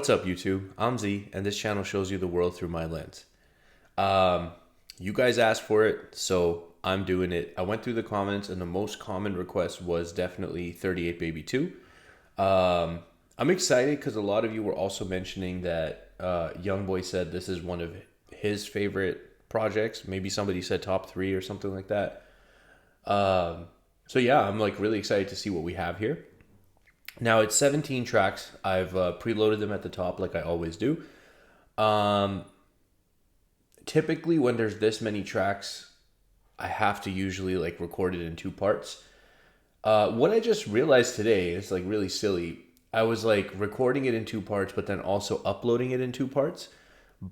What's up, YouTube? I'm Z, and this channel shows you the world through my lens. You guys asked for it, so I'm doing it. I went through the comments, and the most common request was definitely 38 Baby 2. I'm excited because a lot of you were also mentioning that YoungBoy said this is one of his favorite projects. Maybe somebody said top 3 or something like that. So yeah, I'm like really excited to see what we have here. Now it's 17 tracks. I've preloaded them at the top like I always do. Typically when there's this many tracks, I have to usually like record it in 2 parts. What I just realized today is like really silly. I was like recording it in 2 parts, but then also uploading it in 2 parts.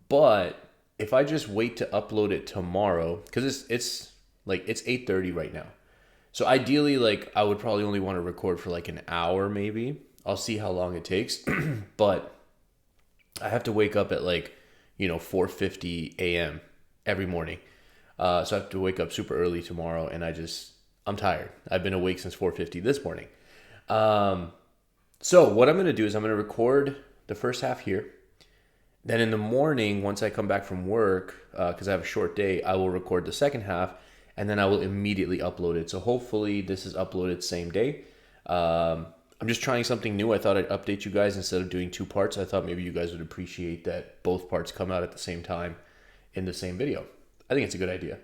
But if I just wait to upload it tomorrow, because it's 8:30 right now. So ideally, like, I would probably only want to record for like an hour, maybe. I'll see how long it takes. But I have to wake up at 4:50 a.m. every morning. So I have to wake up super early tomorrow, and I'm tired. I've been awake since 4:50 this morning. So what I'm going to do is I'm going to record the first half here. Then in the morning, once I come back from work, because I have a short day, I will record the second half. And then I will immediately upload it. So hopefully this is uploaded same day. I'm just trying something new. I thought I'd update you guys instead of doing 2 parts. I thought maybe you guys would appreciate that both parts come out at the same time in the same video. I think it's a good idea.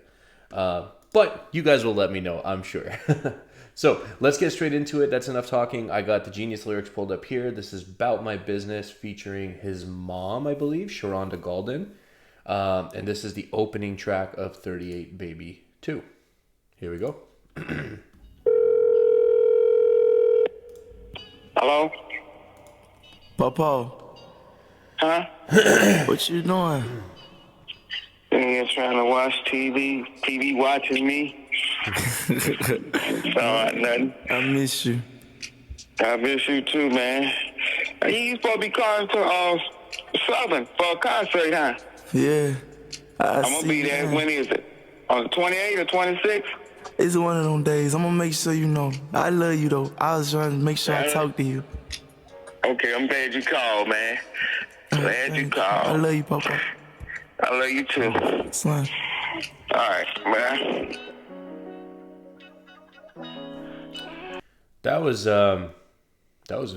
But you guys will let me know, I'm sure. So let's get straight into it. That's enough talking. I got the Genius lyrics pulled up here. This is Bout My Business featuring his mom, I believe, Sharonda Golden. And this is the opening track of 38 Baby 2. Here we go. Hello? Papa, Huh? what you doing? Yeah, trying to watch TV. TV watching me. So, nothing. I miss you. I miss you too, man. You supposed to be calling to Southern for a concert, huh? Yeah. I'm going to be there. Man. When is it? On the 28th or 26th? It's one of them days. I'm gonna make sure you know. I love you though. I was trying to make sure I talk to you. Okay, I'm glad you called, man. Glad you called. I love you, Papa. I love you too. Son. All right, man. That was a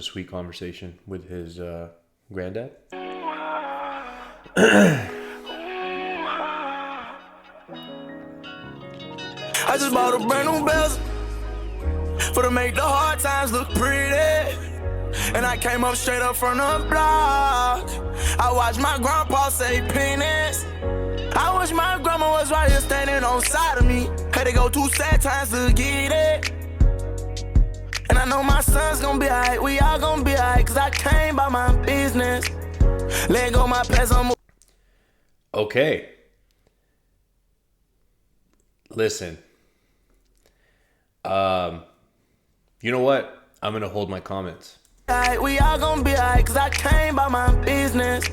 sweet conversation with his granddad. I just bought a brand new bezel for to make the hard times look pretty. And I came up straight up from the block. I watched my grandpa say penis. I wish my grandma was right here standing on side of me. Had to go 2 sad times to get it. And I know my son's gonna be alright. We all gonna be alright, cause I came by my business. Let go my past on. Okay. Listen. You know what? I'm gonna hold my comments. We all gonna be alright, cause I came by my business.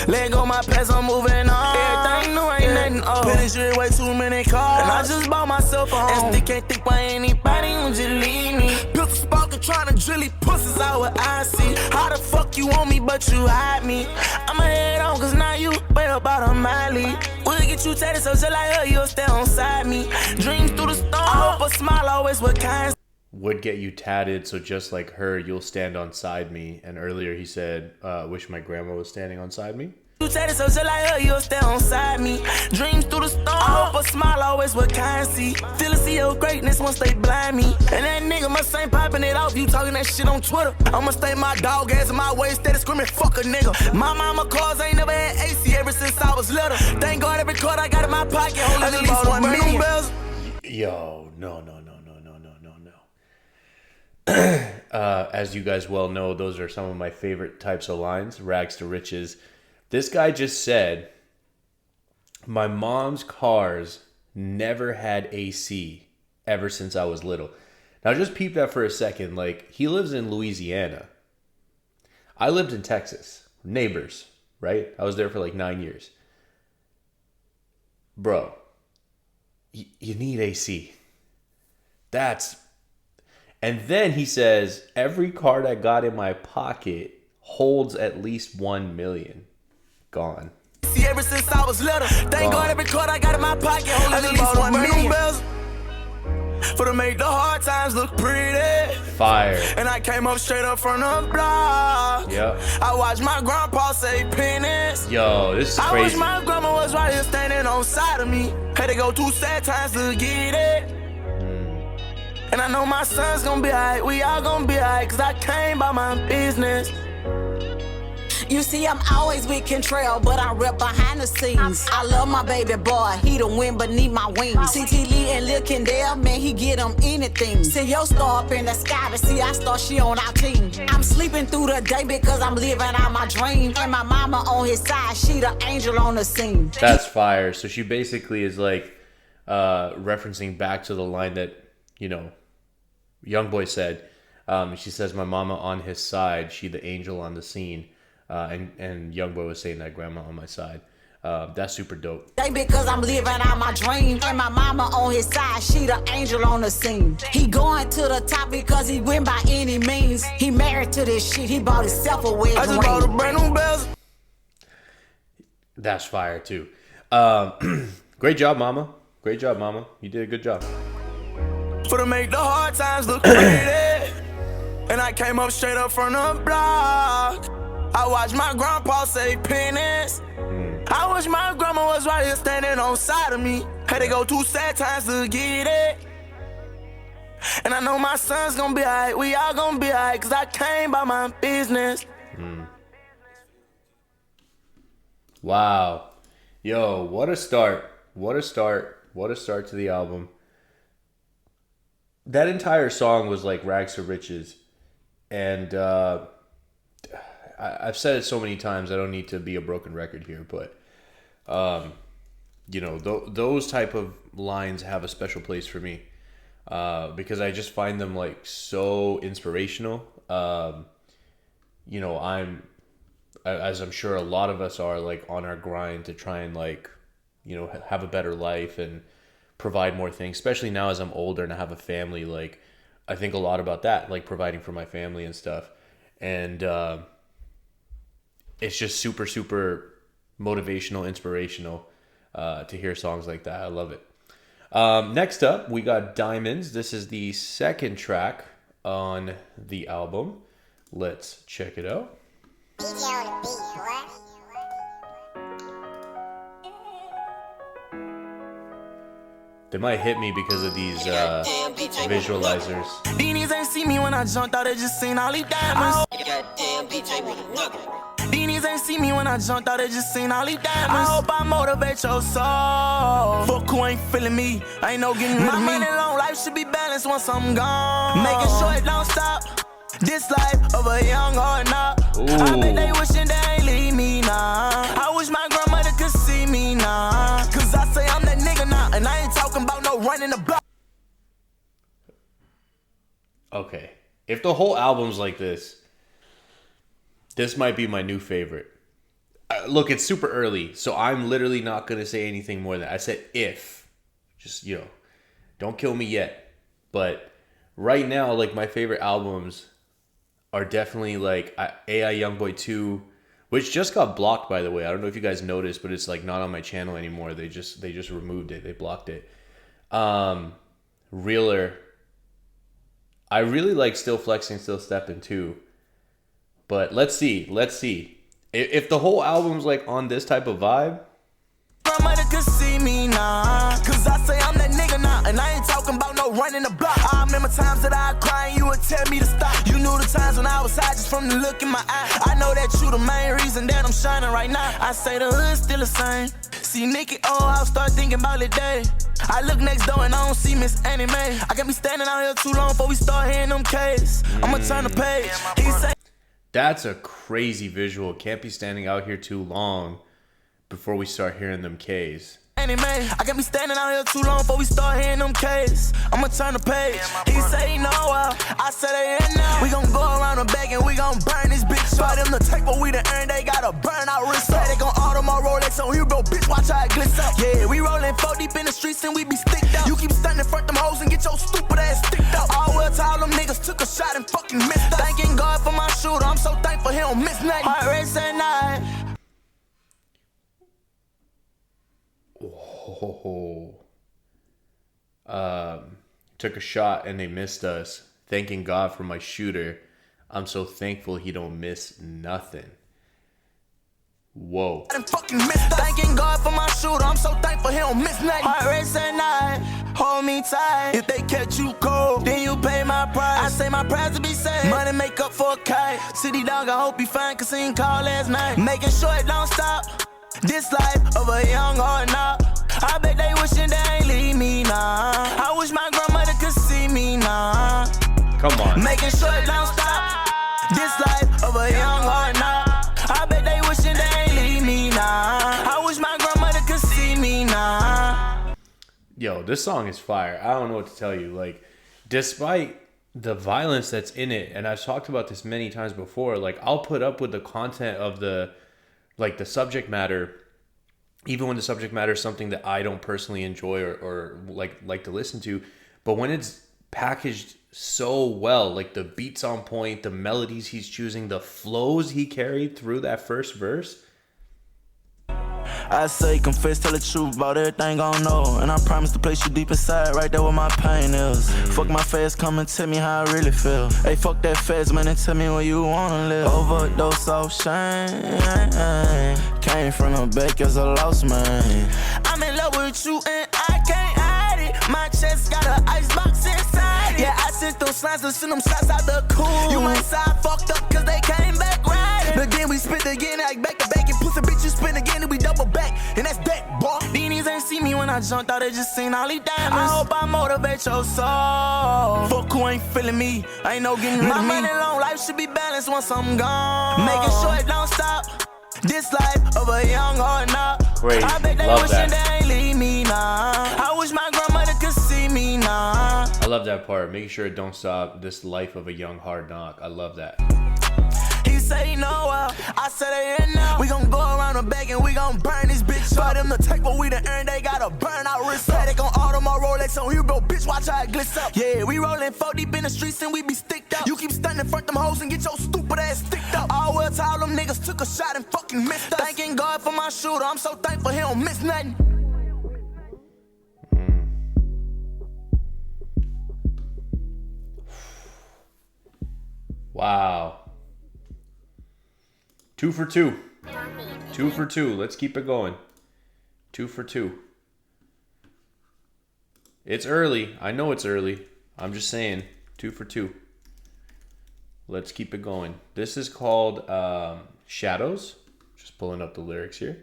Let go my past, I'm moving on. Everything new ain't nothing old. Penetrate way too many cars. And I just bought myself a home. And still can't think why anybody would just leave me. Pistol sparking, trying to drill these pussies out what I see. How the fuck you want me, but you hide me? I'ma head on, cause now you way up out of my league. We'll get you tatted, so just like her, you'll stay on side me. Dreams through the storm, I hope a smile always with kind. Would get you tatted, so just like her, you'll stand on side me. And earlier he said, wish my grandma was standing on side me. You tatted, so just like her, you'll stay on side me. Dreams through the storm, I hope a smile always with kind see. Feel to see your greatness once they blind me. And that nigga must ain't popping it off, you talking that shit on Twitter. I'ma stay my dog ass in my way, steady screaming, fuck a nigga. My mama cars ain't never had AC ever since I was little. Thank God every card I got in my pocket, holding at least 1 million. Yo, no. As you guys well know, those are some of my favorite types of lines, rags to riches. This guy just said, my mom's cars never had AC ever since I was little. Now just peep that for a second. Like, he lives in Louisiana. I lived in Texas. Neighbors, right? I was there for like 9 years. Bro, you need AC. And then he says, every card I got in my pocket holds at least 1 million. Gone. See, ever since I was little, thank God every card I got in my pocket holds at least 1 million. For to make the hard times look pretty. Fire. And I came up straight up from the block. Yep. I watched my grandpa say pennies. Yo, this is I crazy. wish my grandma was right here standing on side of me. Had to go through sad times to get it. And I know my son's gonna be alright. We all gonna be alright, cause I came by my business. You see, I'm always with control, but I rep behind the scenes. I love my baby boy, he the wind beneath my wings. CT Lee and Lil Kendall, man, he get them anything. See your star up in the sky, but see I star, she on our team. I'm sleeping through the day because I'm living out my dream. And my mama on his side, she the angel on the scene. That's fire. So she basically is like referencing back to the line that, you know, YoungBoy said. She says, my mama on his side, she the angel on the scene. And YoungBoy was saying that grandma on my side. That's super dope. Because I'm living out my dream. And my mama on his side, she the angel on the scene. He going to the top because he win by any means. He married to this shit, he bought himself a wedding ring. I just bought a brand new bells. That's fire too. Great job, mama. Great job, mama. You did a good job. For to make the hard times look pretty. And I came up straight up from the block. I watched my grandpa say pennies. I wish my grandma was right here standing on side of me. Had to go through sad times to get it. And I know my son's gonna be alright. We all gonna be alright, cause I came by my business. Wow. Yo, what a start. What a start. What a start to the album. That entire song was like rags to riches. And I've said it so many times, I don't need to be a broken record here, but, you know, those type of lines have a special place for me because I just find them, like, so inspirational. You know, as I'm sure a lot of us are, like, on our grind to try and, like, you know, have a better life and provide more things, especially now as I'm older and I have a family. Like, I think a lot about that, like, providing for my family and stuff. And, it's just super, super motivational, inspirational to hear songs like that. I love it. Next up, we got Diamonds. This is the second track on the album. Let's check it out. DJ on the beat, boy. They might hit me because of these visualizers. Beanies ain't see me when I jumped out, they just seen all these diamonds. Beanies ain't see me when I jumped out, they just seen all these diamonds. I hope I motivate your soul. Fuck who ain't feeling me, I ain't no getting rid of me. My money long life should be balanced once I'm gone. Making sure it don't stop. This life of a young hard knock. I bet they wishing they ain't leave me now. I wish my grandmother could see me now. Cause I say I'm that nigga now, and I ain't talking about no running the block. Okay. If the whole album's like this might be my new favorite. Look, it's super early, so I'm literally not going to say anything more than that. I said if. Just, you know, don't kill me yet. But right now, like, my favorite albums are definitely, like, AI YoungBoy 2, which just got blocked, by the way. I don't know if you guys noticed, but it's, like, not on my channel anymore. They just removed it. They blocked it. Realer. I really like Still Flexing, Still Stepping, too. But let's see. If the whole album's like on this type of vibe. Grandmother could see me now. Cause I say I'm that nigga now. And I ain't talking about no running the block. I remember times that I cry and you would tell me to stop. You knew the times when I was high just from the look in my eye. I know that you the main reason that I'm shining right now. I say the hood's still the same. See Nikki, I'll start thinking about the day. I look next door and I don't see Miss Annie Mae. I can't be standing out here too long before we start hearing them K's. I'ma turn the page. He say, that's a crazy visual. Can't be standing out here too long before we start hearing them K's. I can't be standing out here too long before we start hearing them K's. I'ma turn the page. He say no, I said they in now. We gon' go around the back and we gon' burn this bitch. Try them to take what we done earned, they gotta burn our wrist up. They gon' auto my Rolex on Hero, bitch, watch how it glitz up. Yeah, we rollin' 4 deep in the streets and we be sticked up. You keep stunning in front them hoes and get your stupid ass sticked up. All well to all them niggas took a shot and fucking missed up. Thanking God for my shooter, I'm so so thankful he don't miss nothing. Heart race at night. Took a shot and they missed us. Thanking God for my shooter. I'm so thankful he don't miss nothing. Whoa. Thanking God for my shooter. I'm so thankful he don't miss nothing. Heart race at night. Hold me tight. If they catch you cold, then you pay my price. I say my price to be saved. Money make up for a kite. City dog, I hope you fine, cause he ain't call last night. Making sure it don't stop. This life of a young hard knock. I bet they wishing they ain't leave me now. I wish my grandmother could see me now. Come on. Making sure it don't stop. This life of a young hard knock. I bet they wishing they ain't leave me now. I wish my grandmother could see me now. Yo, this song is fire. I don't know what to tell you. Like, despite the violence that's in it, and I've talked about this many times before, like, I'll put up with the content of the subject matter, even when the subject matter is something that I don't personally enjoy or like to listen to. But when it's packaged so well, like the beats on point, the melodies he's choosing, the flows he carried through that first verse. I say confess, tell the truth about everything I know. And I promise to place you deep inside, right there where my pain is. Fuck my face, come and tell me how I really feel. Hey, fuck that face, man, and tell me where you wanna live. Overdose off shame. Came from the back as a lost man. I'm in love with you and I can't hide it. My chest got an icebox inside it. Yeah, I sent those slides to send them shots out the cool. You might side fucked up cause they came back riding. But then we spit again, like back to back. And pussy bitch, you spin again and we double back. And that's that, boy. These niggas ain't see me when I jumped out, they just seen all these diamonds. I hope I motivate your soul. Fuck who ain't feeling me, I ain't no getting rid of me. My money long life should be balanced once I'm gone. Making sure it don't stop. This life of a young hard knock. Great, I bet they love wishing that. they ain't leave me now. I wish my grandmother could see me now. I love that part. Making sure it don't stop. This life of a young hard knock. I love that. He say no, I said they in now. We gon' go around the back and we gon' burn this bitch. For them to take what we done earned, they gotta burn out wrist. Static on Audemars, Rolex on Hero, bitch, watch how it glitz up. Yeah, we rollin' 4 deep in the streets and we be sticked up. You keep stunning in front them hoes and get your stupid ass sticked up. All well to all them niggas took a shot and fucking missed us. Thanking God for my shooter, I'm so thankful he don't miss nothing. Wow. 2 for 2. 2 for 2. Let's keep it going. 2 for 2. It's early. I know it's early. I'm just saying. 2 for 2. Let's keep it going. This is called Shadows. Just pulling up the lyrics here.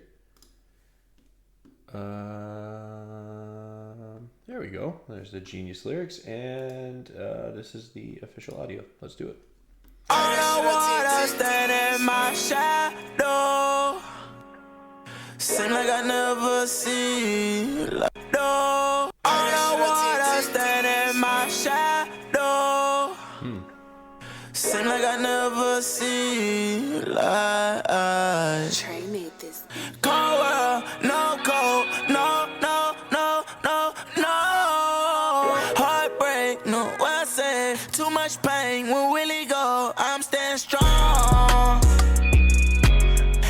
There we go. There's the genius lyrics. And this is the official audio. Let's do it. All I wanna stand in my shadow. Seem like I never see like no. All I wanna stand in my shadow. Seem like I never see like Trey made this. cold world, no cold, no, no, no, no, no. Heartbreak, no, I say too much pain when Willie go. I'm staying strong.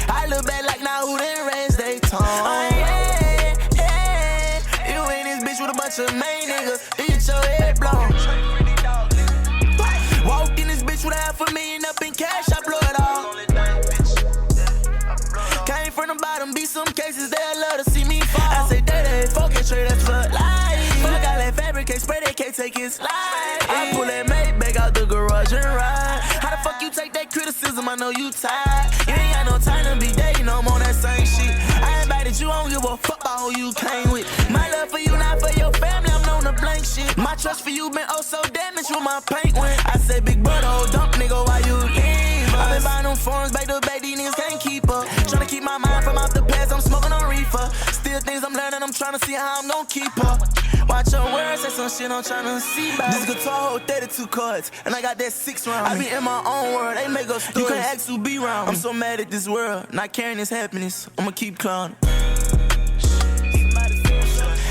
I look back like now who didn't raise they tone. Oh, yeah, yeah. You in this bitch with a bunch of main niggas. You get your head blown. Walked in this bitch with $500,000 up in cash. I blow it all. Came from the bottom, be some cases they'll love to see me fall. I say they focus, trade that flood life. Fuck, I let fabricate, spray, they can't take his life. I pull that Maybach out the garage and ride. How the fuck you take that criticism? I know you tired. You ain't got no time to be dating no more, that same shit. I invited you, I don't give a fuck about who you came with. My love for you, not for your family, I'm known to blank shit. My trust for you been oh so damaged when my paint went. I said, big brother, oh dump nigga, why you leave? I been buying them forms, back to back, these niggas can't keep up. Tryna keep my mind from off the past, I'm smoking on reefer. Still things I'm learning, I'm tryna see how I'm gon' keep up. Watch your words, say some shit I'm tryna see back. This guitar hold 32 chords, and I got that 6 round. I be in my own world, they make up stories. You can't ask who be round. I'm so mad at this world, not carrying this happiness. I'ma keep clowning.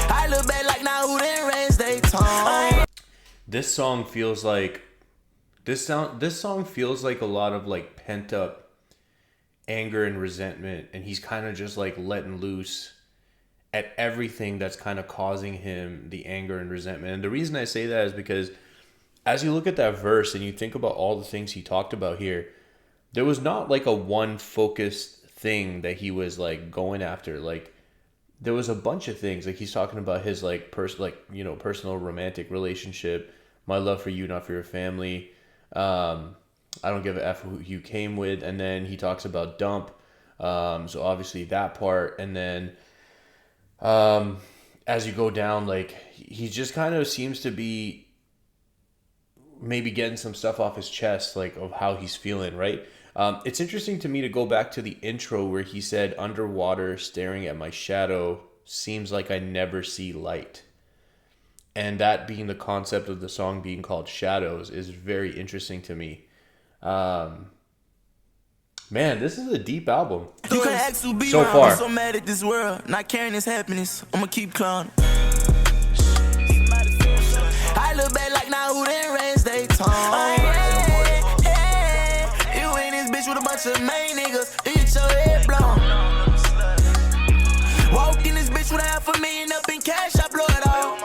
I look back like now who didn't raise they tone. This song feels like This song feels like a lot of like pent up anger and resentment, and he's kind of just like letting loose at everything that's kind of causing him the anger and resentment. And the reason I say that is because as you look at that verse and you think about all the things he talked about here, there was not like a one focused thing that he was like going after. Like there was a bunch of things. Like he's talking about his like personal romantic relationship, my love for you, not for your family. I don't give a F who you came with. And then he talks about dump. So obviously that part. And then as you go down, like he just kind of seems to be maybe getting some stuff off his chest, like of how he's feeling, right? It's interesting to me to go back to the intro where he said, underwater, staring at my shadow, seems like I never see light. And that being the concept of the song being called Shadows is very interesting to me. Man, this is a deep album. You can ask who be so around. far. I'm so mad at this world, not carrying this happiness. I'ma keep clowning. I look back like now who didn't raise they tone. You in this bitch with a bunch of main niggas. You get your head blown. Walk in this bitch with $500,000 up in cash, I blow it all.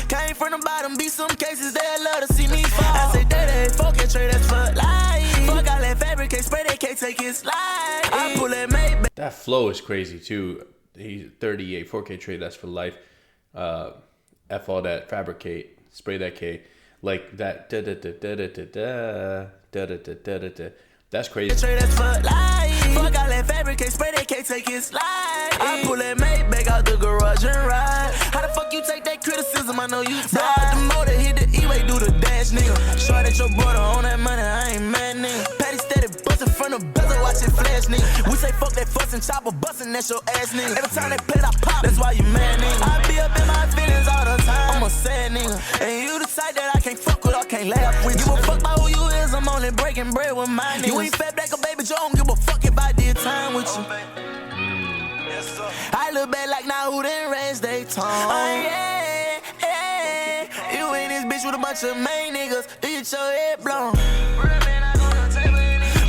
Came from the bottom, be some cases they'll love to see me fall. I say that 4K trade, that's for life. Fuck, I let fabricate, spray, they can't take his life. I pull that Maybach. That flow is crazy too. He's 38, 4K trade, that's for life. F all that, fabricate, spray that K. Like that da da da da da da da da da da da da. That's crazy. Trade, that's for life. Fuck, I let fabricate, spray, they can't take his life. I pull that Maybach out the garage and ride. How the fuck you take that criticism? I know you tired. The motor hit the E-way, do the dash, nigga. Short at your brother on that money, I ain't mad, nigga. Patty steady bustin' from the bezel, watch it flash, nigga. We say fuck that fuss and chopper bustin', that's your ass, nigga. Every time they play, I pop, that's why you mad, nigga. I be up in my feelings all the time, I'm a sad nigga. And you the type that I can't fuck with, I can't laugh with. Give a fuck about who you is, I'm only breaking bread with my niggas. You ain't fat black or baby Joe, don't give a fuck if I did time with you. I look back like now who didn't raise they tone. You in this bitch with a bunch of main niggas. You get your head blown.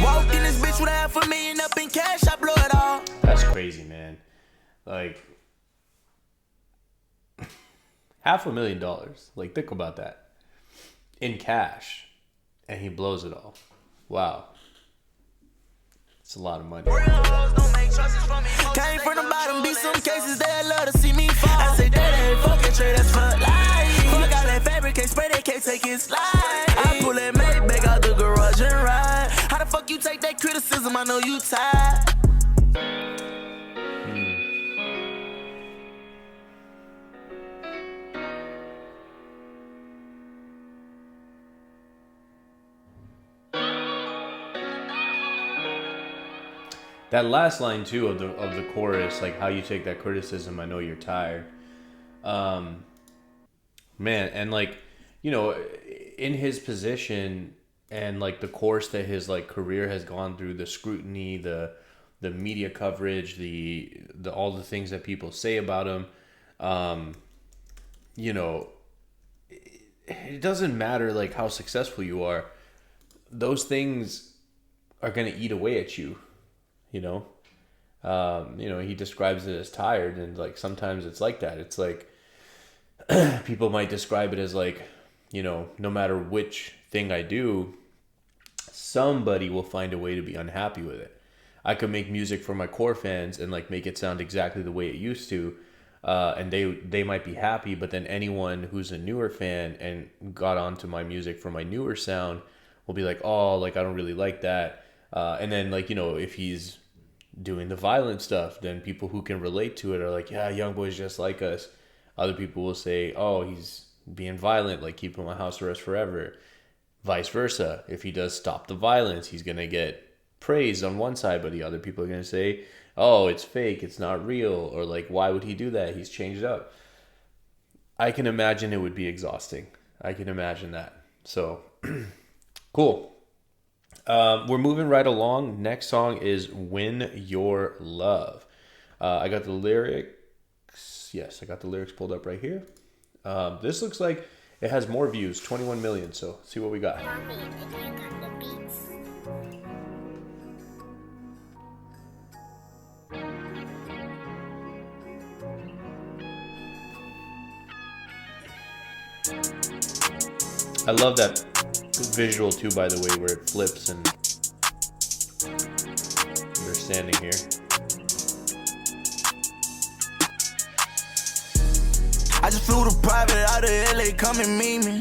Walk in this bitch with $500,000 up in cash, I blow it all. That's crazy, man. Like $500,000. Like think about that. In cash. And he blows it all. Wow. It's a lot of money. Came from the bottom, be some cases they'll love to see me fall. I say that 4K trade, that's for life. Fuck, I let fabricate, spray, they can't take his life. I pull that Maybach out the garage and ride. How the fuck you take that criticism? I know you tired. That last line too of the chorus, like how you take that criticism, I know you're tired. Man, and like, you know, in his position and like the course that his like career has gone through, the scrutiny, the media coverage, the all the things that people say about him, you know, it doesn't matter like how successful you are. Those things are going to eat away at you. You know, he describes it as tired, and like sometimes it's like that. It's like people might describe it as like, you know, no matter which thing I do, somebody will find a way to be unhappy with it. I could make music for my core fans and like make it sound exactly the way it used to, and they might be happy. But then anyone who's a newer fan and got onto my music for my newer sound will be like, oh, like I don't really like that. And then like, you know, if he's doing the violent stuff, then people who can relate to it are like, yeah, YoungBoy's just like us. Other people will say, oh, he's being violent, like keep him on house arrest forever. Vice versa. If he does stop the violence, he's going to get praised on one side, but the other people are going to say, oh, it's fake, it's not real, or like, why would he do that? He's changed up. I can imagine it would be exhausting. I can imagine that. So, cool. We're moving right along. Next song is Win Your Love. I got the lyrics. Yes, I got the lyrics pulled up right here. This looks like It has more views, 21 million. So see what we got. I love that visual too, by the way, where it flips and they're standing here. I just flew the private out of LA, come and meet me.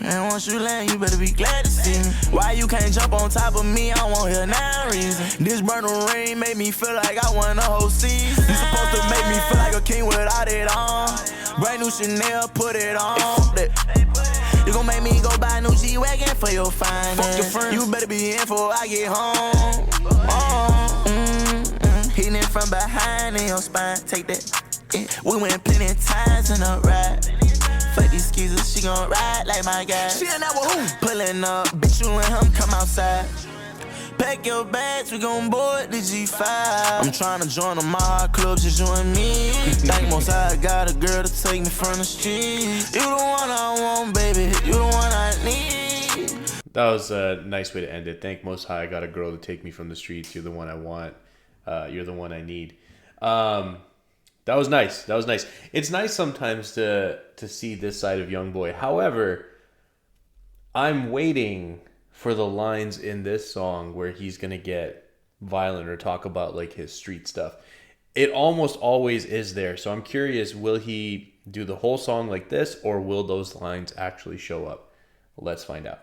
And once you land, you better be glad to see me. Why you can't jump on top of me? I won't hear no reason. This burning rain made me feel like I won the whole season. You supposed to make me feel like a king without it on. Brand new Chanel, put it on. You gon' make me go buy a new G-Wagon for your finance. Fuck your friends. You better be in before I get home. Hitting it from behind in your spine. Take that. Yeah. We went plenty times in a ride. Fuck these skeezers, she gon' ride like my guy. She ain't never who? Pulling up, bitch, you and him come outside. Pack your bags, we gon' board the G5. I'm tryna join the my club, just you and me. Thank most I got a girl to take me from the street. You the one I want, baby, you the one I need. That was a nice way to end it. Thank Most High, I got a girl to take me from the streets. You're the one I want. You're the one I need. That was nice. That was nice. It's nice sometimes to see this side of YoungBoy. However, I'm waiting for the lines in this song where he's gonna get violent or talk about like his street stuff. It almost always is there. So I'm curious, will he do the whole song like this, or will those lines actually show up? Let's find out.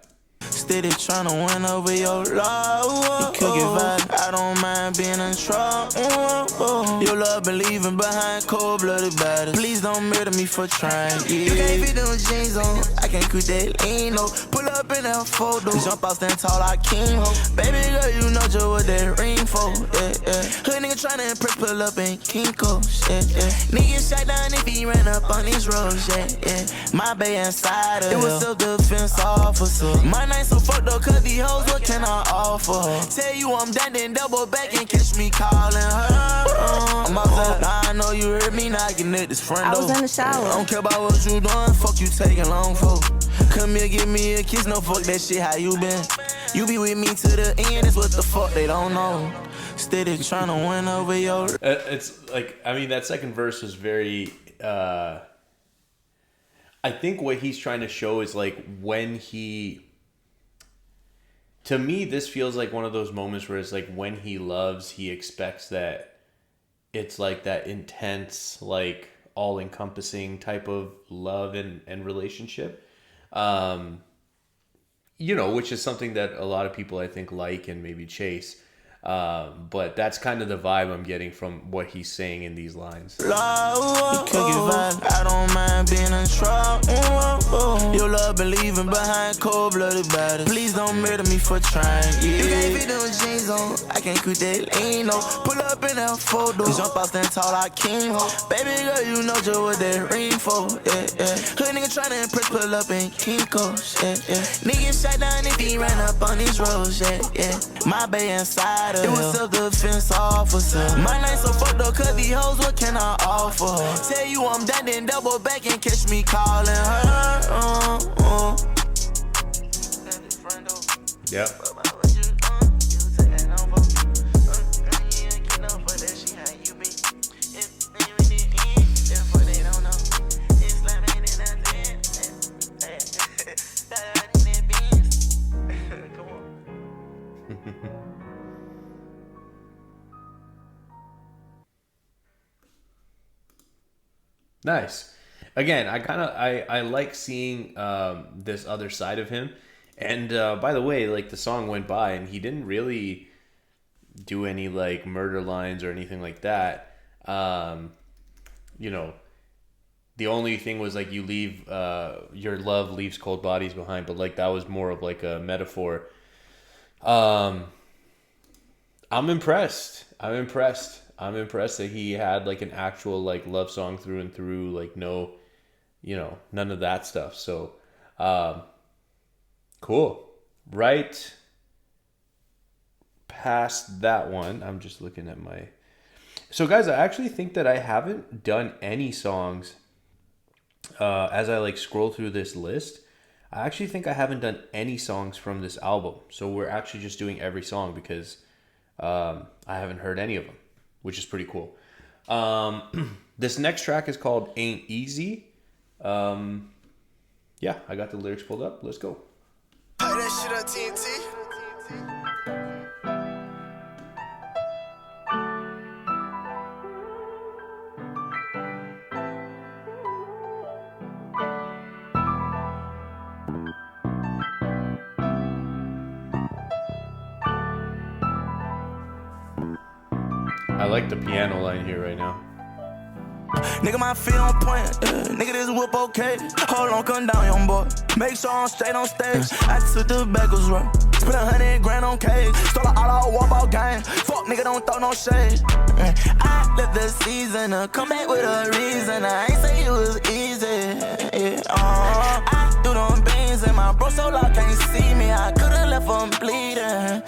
Steady tryna win over your love. You could get violent, I don't mind being in trouble. Your love been leaving behind cold-blooded batters. Please don't murder me for trying. Yeah. You can't fit them jeans on, I can't quit that lean, no. Pull up in that photo, jump out, stand tall like King Ho. Baby girl, you know just what that ring for, yeah. Hood nigga tryna impress, pull up in Kinko's, yeah. Nigga shot down if he ran up on these roads, yeah. My bay inside of it was self-defense officer. My night so fucked up, cause these hoes, what can I offer her? Tell you I'm done, then double back and catch me calling her. I'm outside, now I know you heard me knocking at this front door. I was in the shower. I don't care about what you doing, fuck you taking long for. Come here, give me a kiss, no fuck that shit, how you been? You be with me to the end, it's what the fuck they don't know. Steady tryna win over your... It's like, I mean, that second verse was very... I think what he's trying to show is like when he... To me, this feels like one of those moments where it's like when he loves, he expects that it's like that intense, like all-encompassing type of love and relationship. You know, which is something that a lot of people, I think, like and maybe chase. But that's kind of the vibe I'm getting from what he's saying in these lines. I don't mind being in trouble. Your love been leaving behind cold-blooded batters. Please don't murder me for trying. Yeah. You can't fit them jeans on, I can't quit that lean, no. Pull up in that photo, jump out, stand tall like King Ho. Baby girl, you know just what that ring for, yeah. Hood nigga tryna impress, pull up in Kinko's, yeah. Nigga shot down if he ran up on these roads, yeah. My bay inside. It was self-defense officer. My night so fucked up, cause these hoes, what can I offer her? Tell you I'm done, then double back and catch me calling her. Yep. Nice. Again, I like seeing this other side of him. And by the way, like the song went by and he didn't really do any like murder lines or anything like that. You know, the only thing was like you leave your love leaves cold bodies behind, but like that was more of like a metaphor. I'm impressed. I'm impressed that he had like an actual like love song through and through, like no, you know, none of that stuff. So, cool. Right past that one, I'm just looking at my... So guys, I actually think that I haven't done any songs as I like scroll through this list, I actually think I haven't done any songs from this album. So we're actually just doing every song because I haven't heard any of them, which is pretty cool. This next track is called Ain't Easy. Yeah, I got the lyrics pulled up. Let's go. Play that shit on TNT. I like the piano line here right now. Nigga, my feet on point. Nigga, this whip okay. Hold on, come down, young boy. Make sure I'm straight on stage. I took the backwards right. Spent 100 grand on cage. Stole an all walk out game. Fuck, nigga, don't throw no shade. I left the season. Come back with a reason. I ain't say it was easy. I do them beans and my bro so loud can't see me. I could've left him bleeding.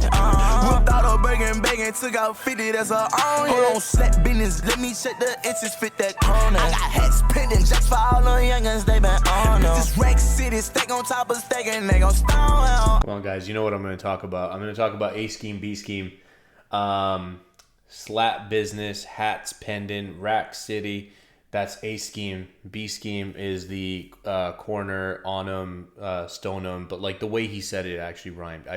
Whipped out a burger begging, took out 50, that's her own. Hold on, slap business, let me check the inches, fit that corner. I got hats pending just for all the youngins, they been on them. This Rack City, stack on top of stack and they gon' stone. Come on, guys, you know what I'm going to talk about. I'm going to talk about A Scheme, B Scheme, Slap Business, Hats Pendant, Rack City. That's A Scheme. B Scheme is the corner, on him, stone him. But like the way he said it actually rhymed.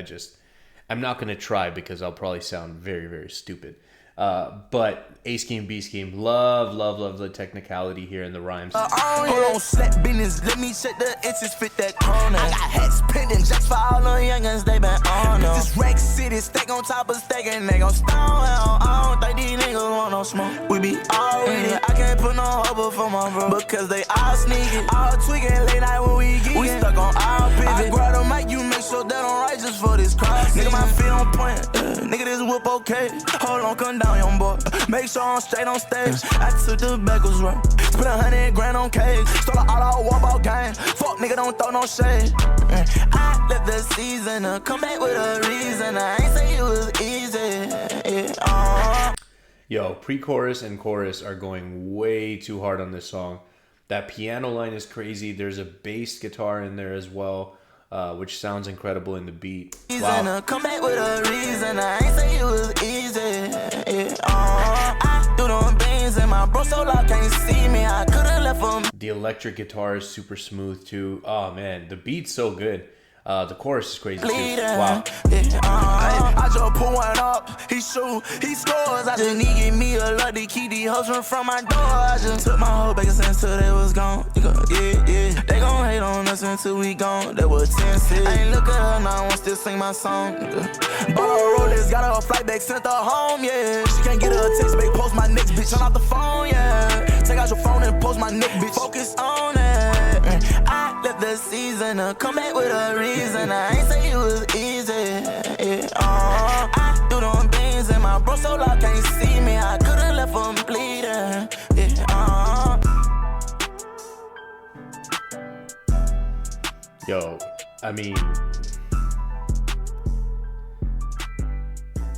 I'm not going to try because I'll probably sound very, very stupid. But A Scheme, B Scheme, love the technicality here in the rhymes. Hold on, slap business, let me check the inches, fit that corner. I got hats pending just for all the youngins, they been on them. This Rack City, stack on top of stack and they gon' stone. I don't think these niggas want no smoke. We be already, I can't put no hope for my bro, because they all sneaking, all tweaking late night when we get. We stuck on our pivot. I grab the mic, you make sure that I'm right just for this cross. Nigga, my feet on point. Nigga, this whip okay. Hold on, come down, young boy. Make sure I'm straight on stage. I took the backwards right. Spent 100 grand on cage. Stole an all walk out game. Fuck, nigga, don't throw no shade. I left the season. Come back with a reason. I ain't say it was easy. Yo, pre-chorus and chorus are going way too hard on this song. That piano line is crazy. There's a bass guitar in there as well, which sounds incredible in the beat. Wow. Come back with a reason. I ain't say it was easy. I do them beans and my bro so loud can't see me. I could've left him. The electric guitar is super smooth too. Oh man, the beat's so good. The chorus is crazy too. Wow. I just put one up, he shoot, he scores. I just need give me a lot to keep these hoes from my door. I just took my whole back until they was gone. Yeah. They gon' hate on us until we gone. That was 10 cents. I ain't look at her now, I want still sing my song. Bought her rollers, got her a flight back, sent her home, yeah. She can't get her a text back, post my next bitch, turn off the phone, yeah. Take out your phone and post my neck, bitch. Focus on it. I left the season, come back with a reason. I ain't say it was easy. I do them beans and my bro so loud can't see me. I could've left him bleeding. Yo, I mean,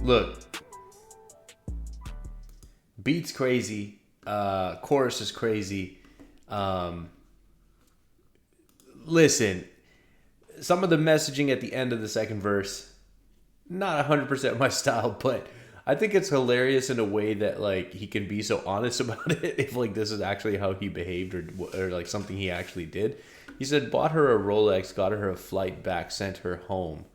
look, beat's crazy, chorus is crazy. Listen, some of the messaging at the end of the second verse, not 100% my style, but I think it's hilarious in a way that like he can be so honest about it. If like this is actually how he behaved or like something he actually did. He said, bought her a Rolex, got her a flight back, sent her home.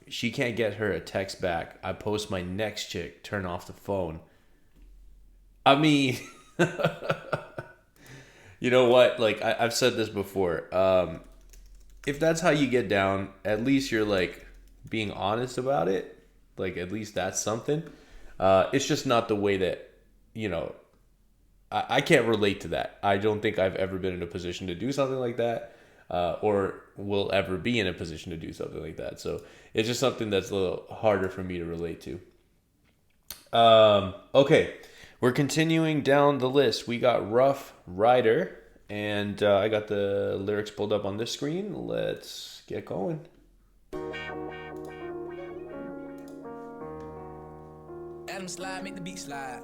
She can't get her a text back. I post my next chick, turn off the phone. I mean, you know what? Like I've said this before. If that's how you get down, at least you're like being honest about it. Like at least that's something. It's just not the way that, you know, I can't relate to that. I don't think I've ever been in a position to do something like that, or will ever be in a position to do something like that. So it's just something that's a little harder for me to relate to. Okay, we're continuing down the list. We got Rough Rider, and I got the lyrics pulled up on this screen. Let's get going. Adam slide, make the beat slide.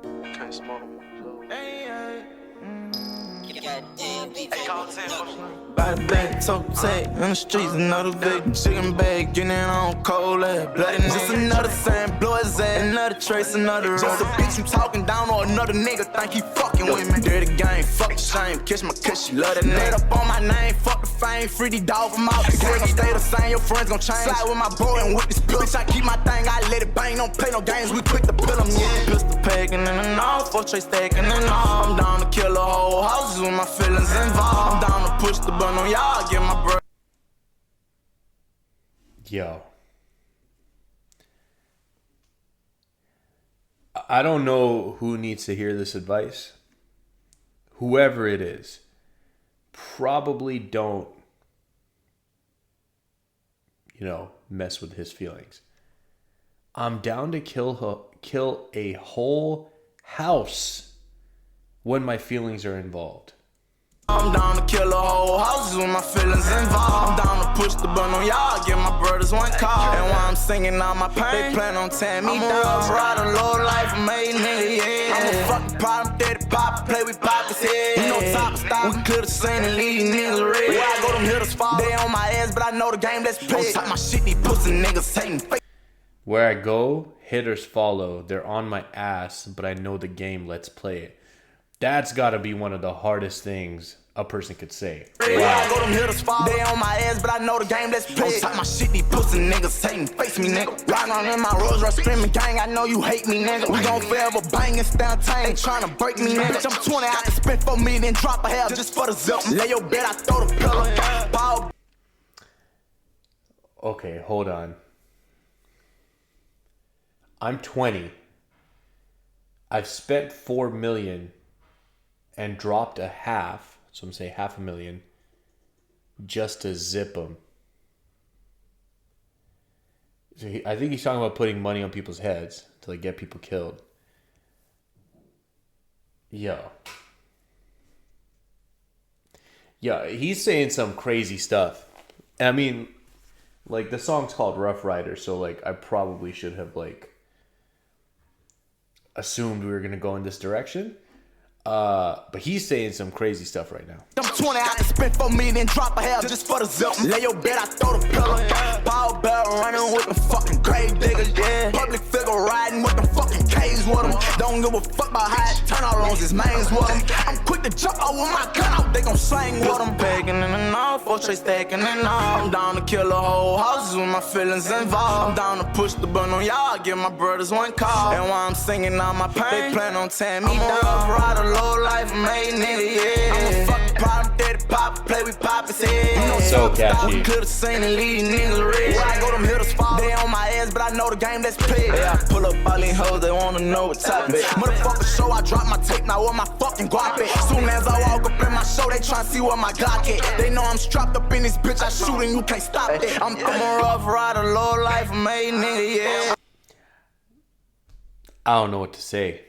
Hey, By the bag, toe tag, in the streets, another big chicken bag, getting it on cold ass, bloody nigga. Just another sign, blow his ass, another trace, another road. Just a bitch you talking down or another nigga think he fucking with me. Dirty game, fuck the shame, kiss my kiss, she love that nigga. Up on my name, fuck the fame, free the dog from out the game. Stay the same, your friends gon' change. Slide with my bro and whip this pill. Bitch, I keep my thing, I let it bang, don't play no games, we quick to pill 'em, yeah. Pistol packing in the north, 4 tray stacking in the north. I'm down to kill a whole houses with my feelings involved. I'm down to push the button on y'all, get my bro. Yo. I don't know who needs to hear this advice. Whoever it is, probably don't, mess with his feelings. I'm down to kill a whole house when my feelings are involved. I'm down to kill a whole houses with my feelings involved. I'm down to push the button on y'all, give my brothers one call. And while I'm singing all my pain, they plan on tearing me down. I'm a rough rider, low life, made nigga, yeah. I'm a fucking problem, daddy pop, play with poppers, yeah. You know top stop, we could've seen it, leave these niggas red. Where I go, them hitters fall, they on my ass, but I know the game, let's play. Don't talk my shit, these pussy niggas hating fake. Where I go, hitters follow. They're on my ass, but I know the game, let's play it. That's got to be one of the hardest things a person could say. Wow. I go, them hitters fall. They on my ass, but I know the game, let's play. Don't talk my shit, these pussy niggas hating, face me, nigga. Riding on in my Rolls Royce, screaming gang, I know you hate me, nigga. We gon' forever bang and stand tame, ain't tryna break me, nigga. Bitch, I'm 20, I can spend 4 million, then drop a hell just for the zip. Lay your bed, I throw the pillow. Power. Okay, hold on. I'm 20. I've spent 4 million and dropped a half, so I'm gonna say $500,000, just to zip them. So I think he's talking about putting money on people's heads to like get people killed. Yo, he's saying some crazy stuff. I mean, like the song's called Rough Rider, so like I probably should have like assumed we were gonna go in this direction. But he's saying some crazy stuff right now. I'm 20, I can spend 4 million, then drop a hell just for the zip. Lay your bed, I throw the pillow. Power barrel running with the fucking grave diggers, yeah. Public figure riding with the fucking K's with them. Don't give a fuck about how it turn all on his mains with them. I'm quick to jump out with my gun out, they gon' slang with them. Begging in the north, 4 tray stacking in the north. I'm down to kill a whole houses with my feelings involved. I'm down to push the button on y'all, give my brothers one call. And while I'm singing all my pain, they plan on tearing me down. I'm a rough rider, low life, made nigga, yeah. I'm a fucking problem, daddy pop, play with poppers, yeah. You know So catchy. we could've seen it, leave these niggas red. Where I go, them hitters fall. They on my ass, but I know the game, let's play. Yeah, I pull up all these hoes, they wanna know what type it. Motherfucker show, I drop my tape, now where my fucking guap it. Soon as I walk up in my show, they tryna see where my Glock at. They know I'm strapped up in this bitch, I shoot and you can't stop it. I'm a rough rider, low life, made nigga, yeah. I don't know what to say.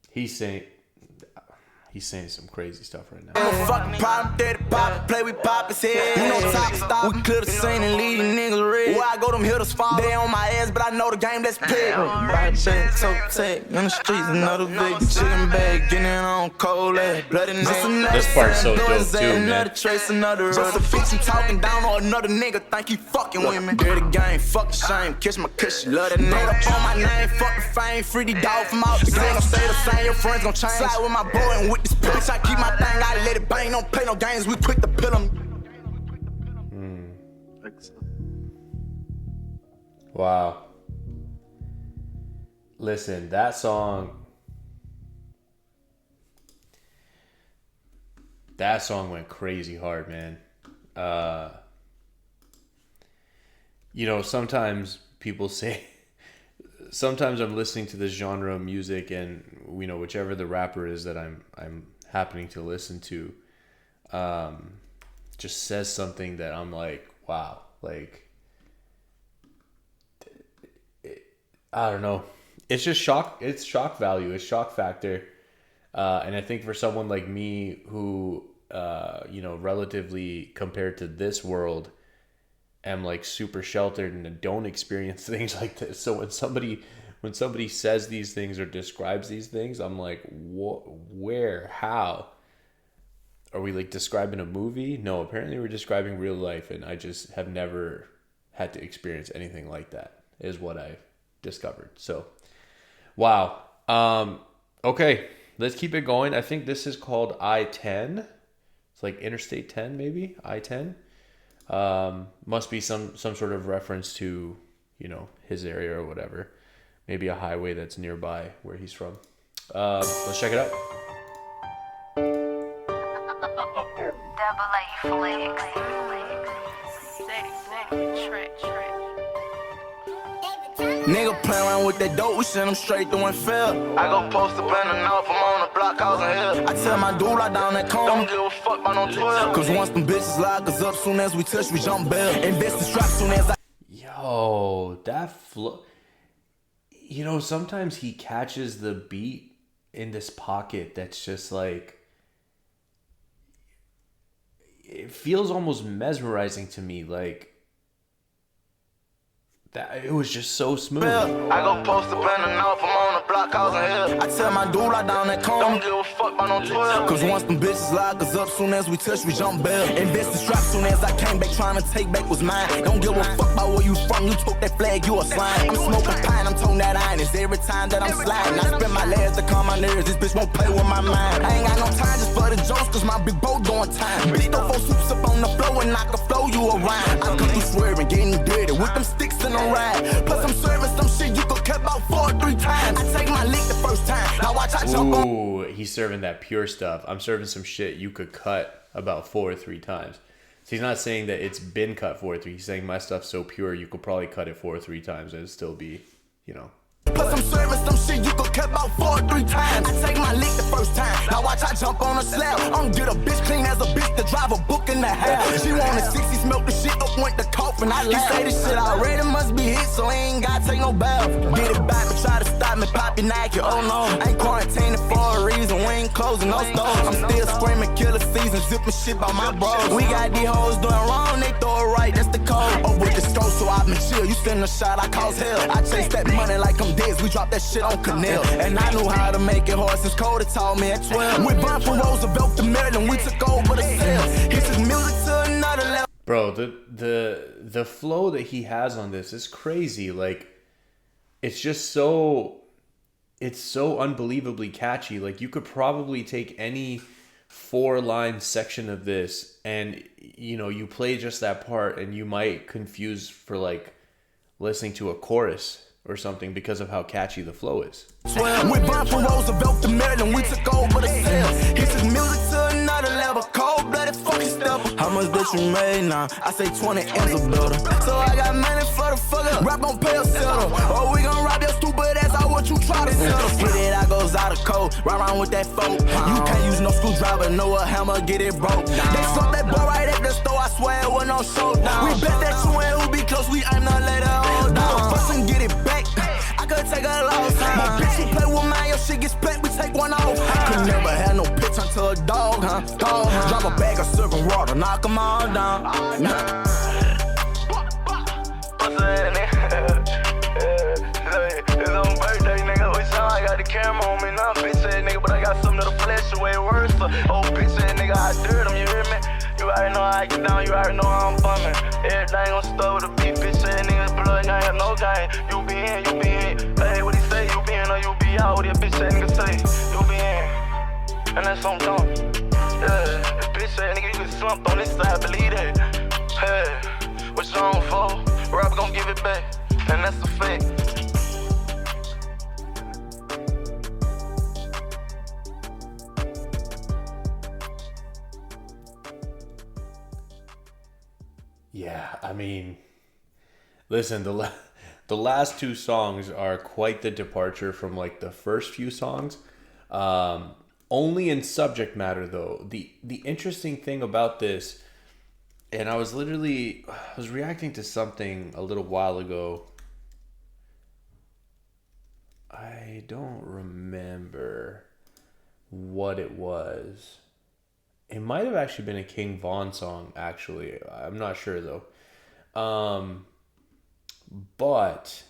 He's saying some crazy stuff right now. I'm a fucking problem, daddy pop, play with poppers, yeah. You know top stop, we could've seen it, leave these niggas red. Where I go, them hitters fall. They on my ass, but I know the game, let's play. By the bag, toe tag, in the streets, another big chicken bag, getting it on cold ass, bloody nigga. This part's so dope too, man. Another trace, another road. Just a bitch you talking down or another nigga think he fucking with me. Dirty game, fuck the shame, kiss my kiss, love that nigga. Up on my name, fuck the fame, free the dog from out the game. Stay the same, your friends gon' change. Slide with my bro and with this bitch, I keep my thing, I let it bang, don't play no games, we quick to pill 'em. Wow. Listen, that song went crazy hard, man. Sometimes people say, sometimes I'm listening to this genre of music and, whichever the rapper is that I'm happening to listen to, just says something that I'm like, wow, like, I don't know. It's just shock. It's shock value. It's shock factor. And I think for someone like me who, relatively compared to this world, am like super sheltered and don't experience things like this. So when somebody when somebody says these things or describes these things, I'm like, where, how? Are we like describing a movie? No, apparently we're describing real life, and I just have never had to experience anything like that, is what I've discovered. So, wow. Okay, let's keep it going. I think this is called I-10. It's like Interstate 10, maybe? I-10. Must be some sort of reference to, you know, his area or whatever. Maybe a highway that's nearby where he's from. Let's check it out. Nigga play around with that dope, we send him straight through and fail. I go post up in the north, I'm on the block, causing hell. I tell my dude like down that corner, don't give a fuck about no 12. Cause once them bitches lock us up, soon as we touch, we jump bail. Invest the strap soon as I... Yo, that flow. You know, sometimes he catches the beat in this pocket that's just like... It feels almost mesmerizing to me, like... That, it was just so smooth. I go post up in the north, I'm on the block, causing hell. I tell my dude like down that corner, don't give a fuck about no 12. Cause once them bitches lock us up, soon as we touch, we jump bail. Invest the strap soon as I came back, trying to take back what's mine. Don't give a fuck about where you from, you took that flag, you a slime. I'm smoking pine, I'm toting that iron, it's every time that I'm sliding. I spend my last to calm my nerves, this bitch won't play with my mind. I ain't got no time just for the jokes, cause my big bro doing time. Bitch, throw 4 soups up on the floor and I can flow you around. I come through swerving, getting dirty, with them sticks in the ride. Plus I'm serving some shit you could cut about 4 or 3 times. I take my lick the first time. Now watch I jump on. Ooh, he's serving that pure stuff. I'm serving some shit you could cut about 4 or 3 times. So he's not saying that it's been cut 4 or 3. He's saying my stuff's so pure you could probably cut it 4 or 3 times and it'd still be, you know. Plus I'm serving some shit you could cut about 4 or 3 times. I take my lick the first time. Now watch I jump on a slab. I'm get a bitch clean as a bitch to drive a book in the house. She wanted 60, smoked the shit up, went the coffin. I laugh. He say this shit already must be hit, so he ain't gotta take no bath. Get it back, but try to stop me, pop your Nike. Oh no, ain't quarantining for a reason. We ain't closing no stores. I'm still screaming killer season, zipping shit by my bros. We got these hoes doing wrong, they throw it right, that's the code. Oh, with the scope, so I've been chill. You send a shot, I cause hell. I chase that money like I'm dead. We drop that shit on Canal. And I knew how to make it hard since Coda taught me at 12. We burned from Roosevelt to Maryland, we took over the cell. Hits his music to another level. Bro, the flow that he has on this is crazy. Like, it's just so... It's so unbelievably catchy. Like, you could probably take any 4-line section of this and, you know, you play just that part and you might confuse for, like, listening to a chorus or something because of how catchy the flow is. We burned from Roosevelt to Maryland, we took over the cell. Hits his music to another level, cold-blooded fucking stepper. How much that you made now? I say 20 M's a builder. So I got money for the fuck up, rap on pay a settle. Oh, we gon' rob your stupid ass out what you try to settle. Get it, I goes out of code, ride around with that folk. You can't use no screwdriver, no a hammer, get it broke. They slumped that boy right at the store, I swear it was no showdown. We bet that you ain't who be close, we aim to let her hold down. First and get it back, I could take a loss. My bitch, you play with mine, your shit gets spent, we take one off. Could never have no bitch until a dog, huh? Drop a bag of serving water, knock them all down. It's on birthday, nigga. We saw I got the camera on me now, bitch ass nigga, but I got something to the flesh way worse. Oh, bitch ass nigga, I dirt him, you hear me? You already know how I get down, you already know how I'm bumming. Everything gon' start with a beat, bitch ass nigga, blood, I have no game. You be in, you be in. Hey, what he say? You be in or you be out? What your bitch ass nigga say? You be in. And that's what I'm doing. Yeah, bitch ass nigga, you can slump on this side, believe that. Hey, what you on for? Rob gon' give it back, and that's a fact. Yeah, I mean, listen, the last 2 songs are quite the departure from like the first few songs. Only in subject matter though. The interesting thing about this, and I was reacting to something a little while ago. I don't remember what it was. It might have actually been a King Von song, actually. I'm not sure, though. But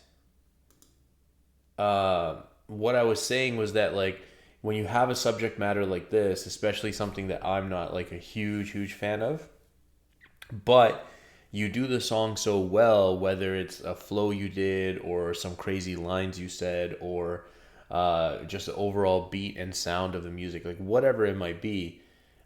what I was saying was that like when you have a subject matter like this, especially something that I'm not like a huge fan of, but you do the song so well, whether it's a flow you did or some crazy lines you said or just the overall beat and sound of the music, like whatever it might be,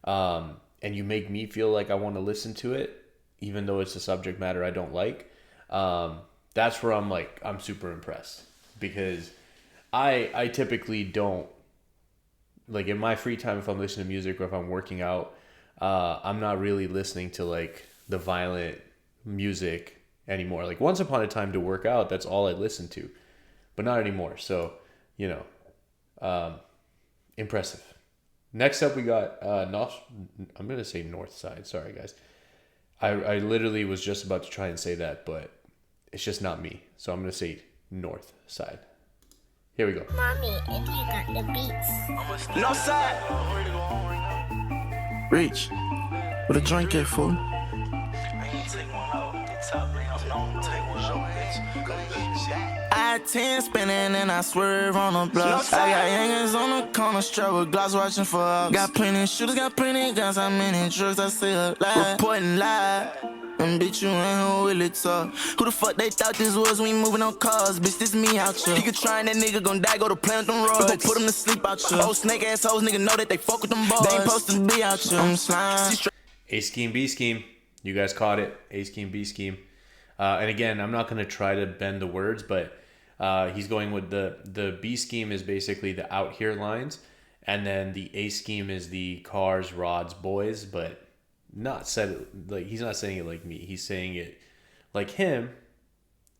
and you make me feel like I want to listen to it, even though it's a subject matter I don't like, that's where I'm super impressed, because I typically don't, like in my free time, if I'm listening to music or if I'm working out, I'm not really listening to like the violent music anymore. Like once upon a time to work out, that's all I listened to, but not anymore. So, you know, impressive. Next up, we got I'm gonna say North Side. Sorry, guys. I literally was just about to try and say that, but it's just not me. So I'm gonna say North Side. Here we go. Mommy, and you got the beats. No side. Reach. With a drink at fool. I 10 spinning and I swerve on the block. I got youngins on the corner, strap with glass watching for us. Got plenty shooters, got plenty guns, how many drugs I still alive. Reporting live. And bitch, you ain't who really talk. Who the fuck they thought this was? We ain't moving on cars. Bitch, this me out here. He could try and that nigga gon' die, go to play with them roads. We gon' put him to sleep out here. Old snake ass hoes, nigga know that they fuck with them boys. They ain't supposed to be out here. I'm slime. A scheme, B scheme. You guys caught it. A scheme, B scheme. And again, I'm not going to try to bend the words, but he's going with the B scheme is basically the out here lines. And then the A scheme is the cars, rods, boys, but not said like he's not saying it like me. He's saying it like him,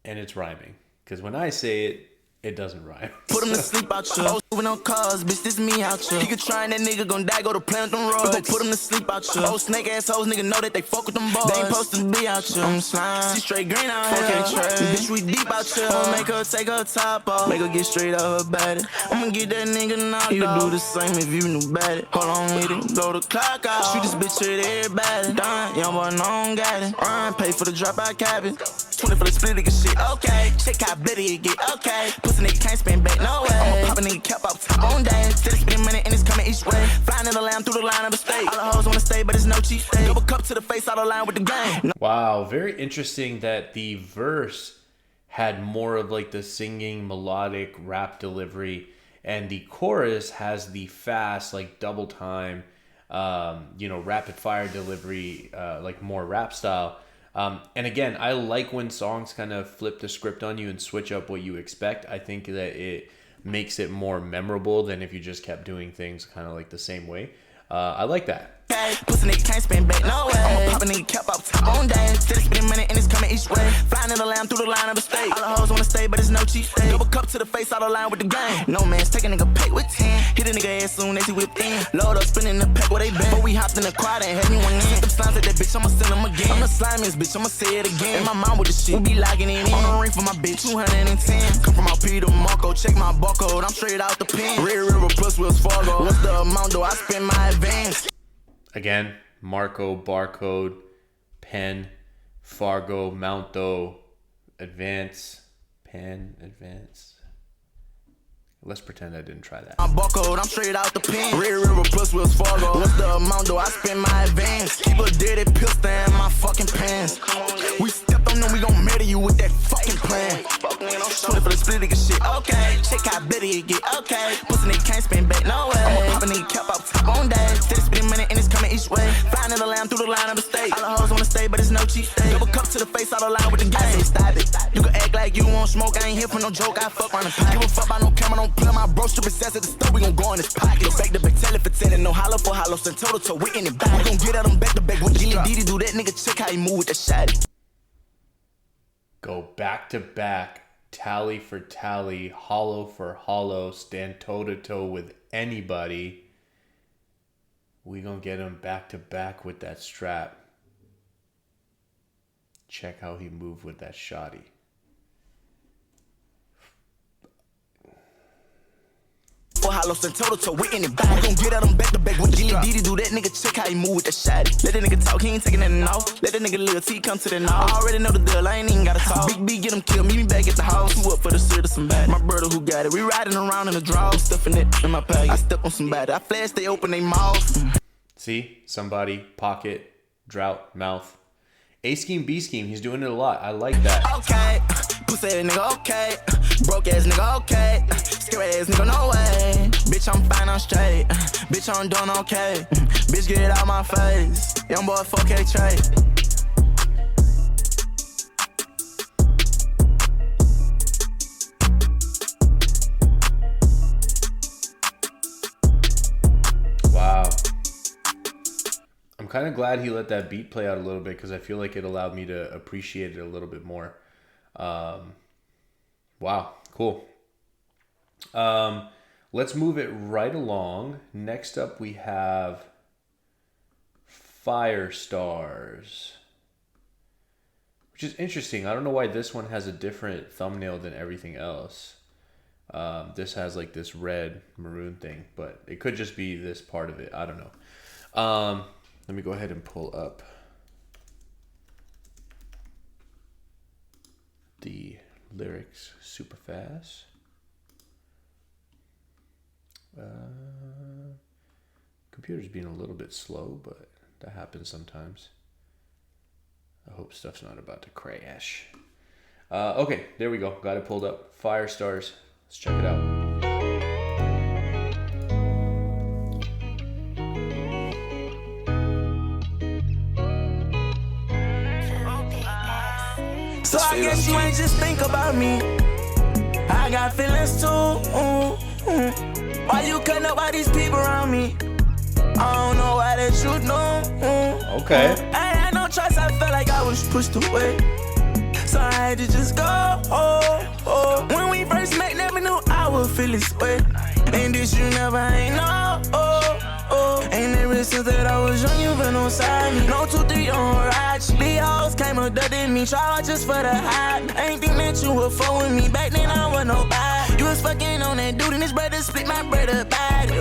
and it's rhyming. Because when I say it, it doesn't rhyme. Put him to sleep out here. Moving on cars, bitch, this me out here. He could try and that nigga gon' die, go to play with them roads. We gon' put him to sleep out here. Old snake ass hoes, nigga know that they fuck with them boys. They ain't supposed to be out here. I'm slime. She straight green out here. Bitch, we deep out here. I'ma make her take her top off. Make her get straight out her body. I'ma get that nigga knocked off. You could do the same if you knew about it. Hold on with it, blow the clock out. Shoot this bitch with everybody. Done, young boy, no, I don't got it. Run, pay for the drop, I cap it. 20 for the split, nigga shit, okay. Check how better it get, okay. Pussy nigga can't spend back, no way. I'ma pop a nigga cap off top on day. Still spending money and it's coming each way. Flying in the lamb through the line of the state. All the hoes wanna stay, but it's no cheap state. Double cup to the face, out of line with the game. No. Wow, very interesting that the verse had more of like the singing melodic rap delivery, and the chorus has the fast like double time, rapid fire delivery, like more rap style. And again, I like when songs kind of flip the script on you and switch up what you expect. I think that it makes it more memorable than if you just kept doing things kind of like the same way. I like that. Pussy nigga can't spend back, no way. I'ma pop a nigga cap off top on day. Still spending money and it's coming each way. Flying in the lamb through the line of the state. All the hoes wanna stay, but it's no cheap state. Double cup to the face, out of line with the game. No man's taking a nigga pack with 10. Hit a nigga ass soon as he whipped in. Load up, spinning the pack where they been. But we hopped in the quad and had me one in. Sent them slimes at that bitch, I'ma send them again. I'm the slimiest bitch, I'ma say it again. In my mind with the shit, we be locking it in. On the ring for my bitch, 210. Come from out Peter Marco, check my barcode. I'm straight out the pen. Red River plus Wells Fargo. What's the amount though? I spend my advance. Again, Marco, barcode, pen, Fargo, Mounto, advance, pen, advance. Let's pretend I didn't try that. I'm barcode, I'm straight out the pen. Red River plus Wells Fargo. What's the amount though? I spend my advance. Keep a dirty pistol in my fucking pants. We stepped on them, we gon' murder you with that fucking plan. 20 for the split nigga shit, okay. Check how better it get, okay. Pussy nigga can't spend back, no way. I'ma pop a nigga cap off top on day. Still spending money and it's coming each way. Flying in the lamb through the line of the state. All the hoes wanna stay, but it's no cheap state. Double cup to the face, out of line with the game. I say stop it. You can act like you won't smoke, I ain't here for no joke. I fuck around the pot. Give a fuck about no camera, don't play my bro. Strip access at the store, we gon' go in his pocket. Back to back, tell it for telling, no hollow for hollow. Send total to we in it back. We gon' get at him back to back with the strap. Diddy do that nigga, check how he move with the shot. Go back to back, tally for tally, hollow for hollow, stand toe to toe with anybody. We gonna get him back to back with that strap. Check how he moved with that shotty. for hollow and total to with anybody. We gon' get out them back to back with the strap. Diddy do that nigga check how he move with the shot. Let that nigga talk, he ain't taking nothing off. Let that nigga little T come to the knob. I already know the deal, I ain't even gotta talk. Big B get him killed, meet me back at the house. Who up for the shirt of somebody? My brother who got it. We riding around in the draw, stuffing it in my pocket. I step on somebody, I flash, they open their mouths. See, somebody, pocket, drought, mouth. A scheme, B scheme, he's doing it a lot. I like that. Okay, pussy ass nigga, okay. Broke ass nigga, okay. Scary ass nigga, no way. Bitch, I'm fine, I'm straight. Bitch, I'm doing okay. Bitch, get it out my face. Young boy, 4K trade. Wow. I'm kind of glad he let that beat play out a little bit because I feel like it allowed me to appreciate it a little bit more. Wow, cool. Let's move it right along. Next up, we have Fire Stars, which is interesting. I don't know why this one has a different thumbnail than everything else. This has like this red maroon thing, but it could just be this part of it. I don't know. Let me go ahead and pull up the lyrics super fast. Computer's being a little bit slow, but that happens sometimes. I hope stuff's not about to crash. Okay, there we go. Got it pulled up. Fire Stars. Let's check it out. So I guess you ain't just think about me. I got feelings too. Why you cutting up all these people around me? I don't know why that you know. Okay. I had no choice, I felt like I was pushed away. So I had to just go. When we first met, never knew I would feel this way. And this you never ain't know. Ain't ever since that I was young, you been on side me. No 2, 3 on ride. These hoes came abducted me, try just for the hype. I ain't think that you would fuck with me. Back then I was nobody. You was fucking on that dude and his brother split my brother body.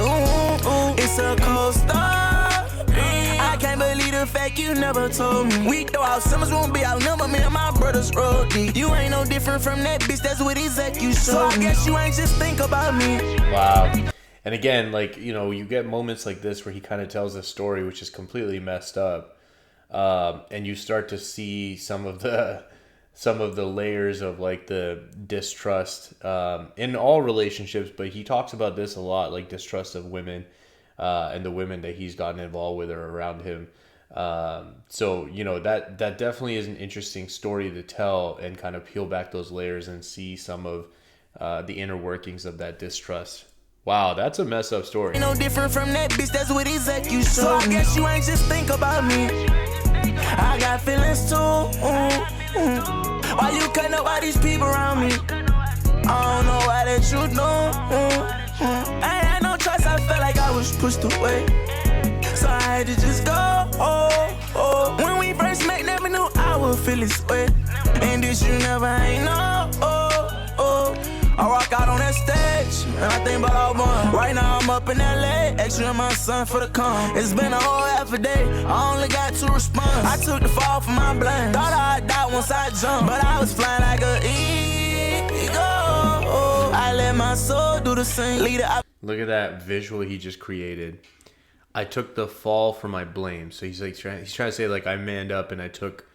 It's a cold story. I can't believe the fact you never told me. We throw out summers, won't be outnumbered. Me and my brothers roll deep. You ain't no different from that bitch, that's what exact you showed. So I guess you ain't just think about me. Wow. And again, like, you know, you get moments like this where he kind of tells a story which is completely messed up, and you start to see some of the layers of like the distrust in all relationships. But he talks about this a lot, like distrust of women and the women that he's gotten involved with or around him. So you know that definitely is an interesting story to tell and kind of peel back those layers and see some of the inner workings of that distrust. Wow, that's a messed up story. No different from that bitch, that's what exact you showed. So I guess you ain't just think about me. I got feelings too. Why you cutting up all these people around me? I don't know why that you know. I had no choice, I felt like I was pushed away. So I had to just go. When we first met, never knew I would feel this way. And this you never ain't know. I rock out on that stage, and I think about all one. Right now I'm up in LA, extra in my son for the come. It's been a whole half a day, I only got 2 responses. I took the fall for my blame, thought I'd die once I jumped, but I was flying like an eagle. I let my soul do the same. Look at that visual he just created. I took the fall for my blame. So he's trying to say like I manned up and I took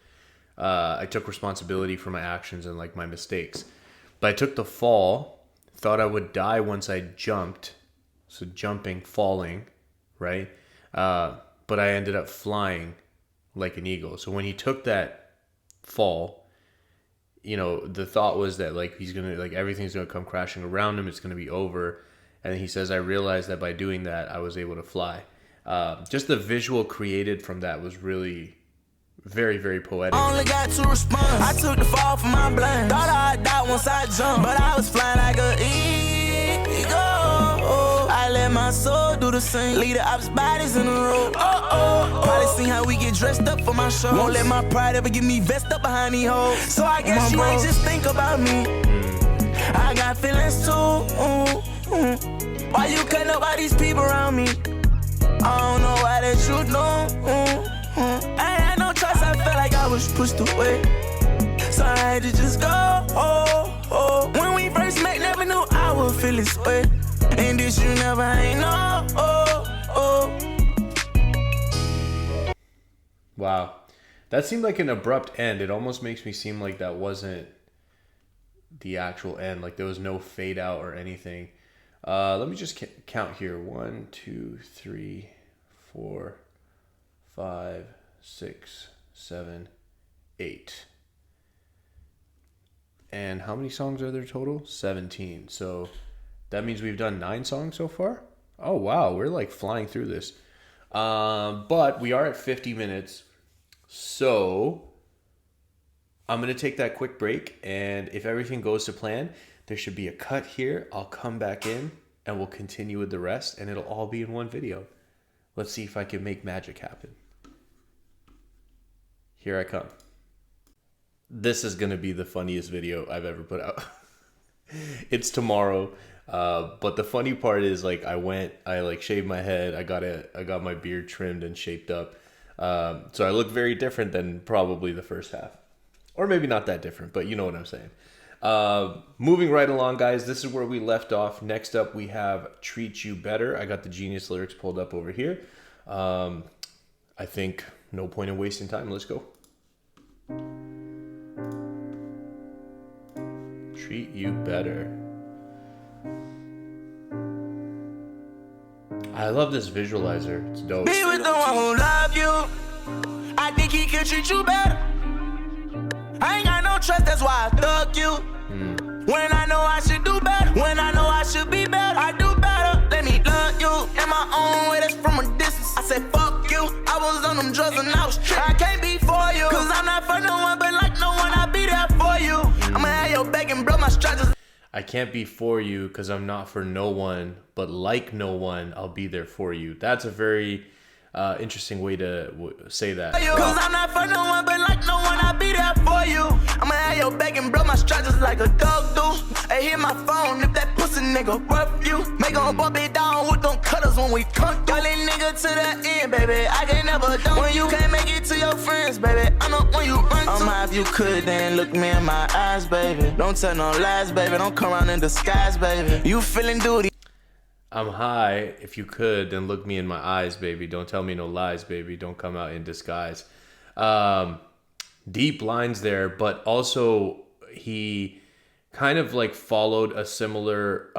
responsibility for my actions and like my mistakes. But I took the fall, thought I would die once I jumped. So jumping, falling, right? But I ended up flying like an eagle. So when he took that fall, you know, the thought was that like he's gonna, like everything's gonna come crashing around him. It's gonna be over. And he says, I realized that by doing that, I was able to fly. Just the visual created from that was really very, very poetic. Only got 2 responses. I took the fall for my blame. Thought I'd die once I jumped, but I was flying like an eagle. I let my soul do the same. Lead the ops bodies in the road. Probably seen how we get dressed up for my show. Won't let my pride ever get me vest up behind these hoes. So I guess you ain't just think about me. I got feelings too. Why you cutting up all these people around me? I don't know why that you know. I ain't had no choice, I felt like I was pushed away. So I had to just go. When we first met, never knew I would feel this way. And this you never ain't know. Wow. That seemed like an abrupt end. It almost makes me seem like that wasn't the actual end. Like there was no fade out or anything. Let me just count here. 1, 2, 3, 4, 5, 6, 7, 8. And how many songs are there total? 17. So that means we've done 9 songs so far. Oh, wow. We're like flying through this. But we are at 50 minutes. So I'm going to take that quick break. And if everything goes to plan, there should be a cut here. I'll come back in and we'll continue with the rest. And it'll all be in one video. Let's see if I can make magic happen. Here I come. This is going to be the funniest video I've ever put out. It's tomorrow. But the funny part is like I shaved my head. I got my beard trimmed and shaped up. So I look very different than probably the first half. Or maybe not that different, but you know what I'm saying. Moving right along, guys. This is where we left off. Next up, we have Treat You Better. I got the Genius lyrics pulled up over here. I think no point in wasting time. Let's go. Treat you better. I love this visualizer. It's dope. Be with the one who love you. I think he can treat you better. I ain't got no trust, that's why I thug you. When I know I should do better, when I know I should be better, I do better. Let me love you in my own way, that's from a distance. I said fuck you, I was on them drugs and I was tripping. I can't be for you, cause I'm not for no one, but like no one, I'll be there for you. I'ma have your back and blow my strategies. I can't be for you because I'm not for no one, but like no one, I'll be there for you. That's a very interesting way to say that. Cause I'm not for no one, but like no one, I'll be there for you. I'ma have your back and blow my strategies like a dog do. Hey, hit my phone if that pussy nigga rough you. Make him bump it down with them cutters when we come through. Y'all nigga to the end, baby. I can't never done. When you can't make it to your friends, baby, I know when you run to. I'ma if you could, then look me in my eyes, baby. Don't tell no lies, baby. Don't come around in disguise, baby. You feeling duty. I'm high. If you could, then look me in my eyes, baby. Don't tell me no lies, baby. Don't come out in disguise. Deep lines there, but also he kind of like followed a similar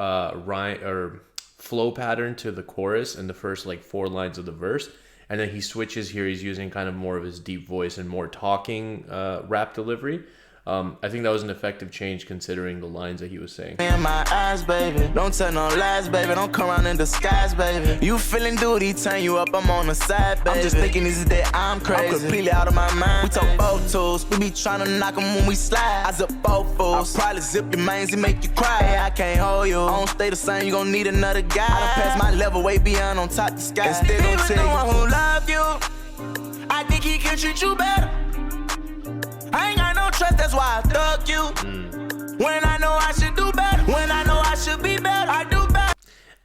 rhyme or flow pattern to the chorus in the first like 4 lines of the verse. And then he switches here. He's using kind of more of his deep voice and more talking rap delivery. I think that was an effective change considering the lines that he was saying. In my eyes, baby. Don't tell no lies, baby. Don't come around in disguise, baby. You feeling duty, turn you up, I'm on the side, baby. I'm just thinking this is that I'm crazy. I'm completely out of my mind. We talk both tools. We be trying to knock them when we slide. I zip both fools. I'll probably zip your mains and make you cry. Hey, I can't hold you. I don't stay the same, you gon' need another guy. I done passed my level way beyond on top the sky. And still gon' tell you. One who love you. I think he can treat you better. I ain't got no trust, that's why I thug you. When I know I should do better, when I know I should be better, I do better.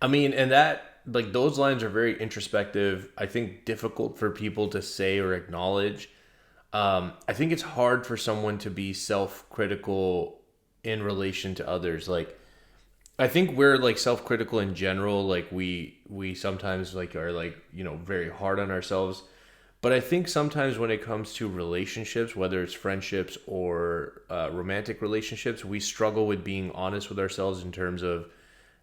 I mean, and that, like, those lines are very introspective. I think difficult for people to say or acknowledge. I think it's hard for someone to be self-critical in relation to others. Like, I think we're, like, self-critical in general. Like, we sometimes, like, are, like, you know, very hard on ourselves. But I think sometimes when it comes to relationships, whether it's friendships or romantic relationships, we struggle with being honest with ourselves in terms of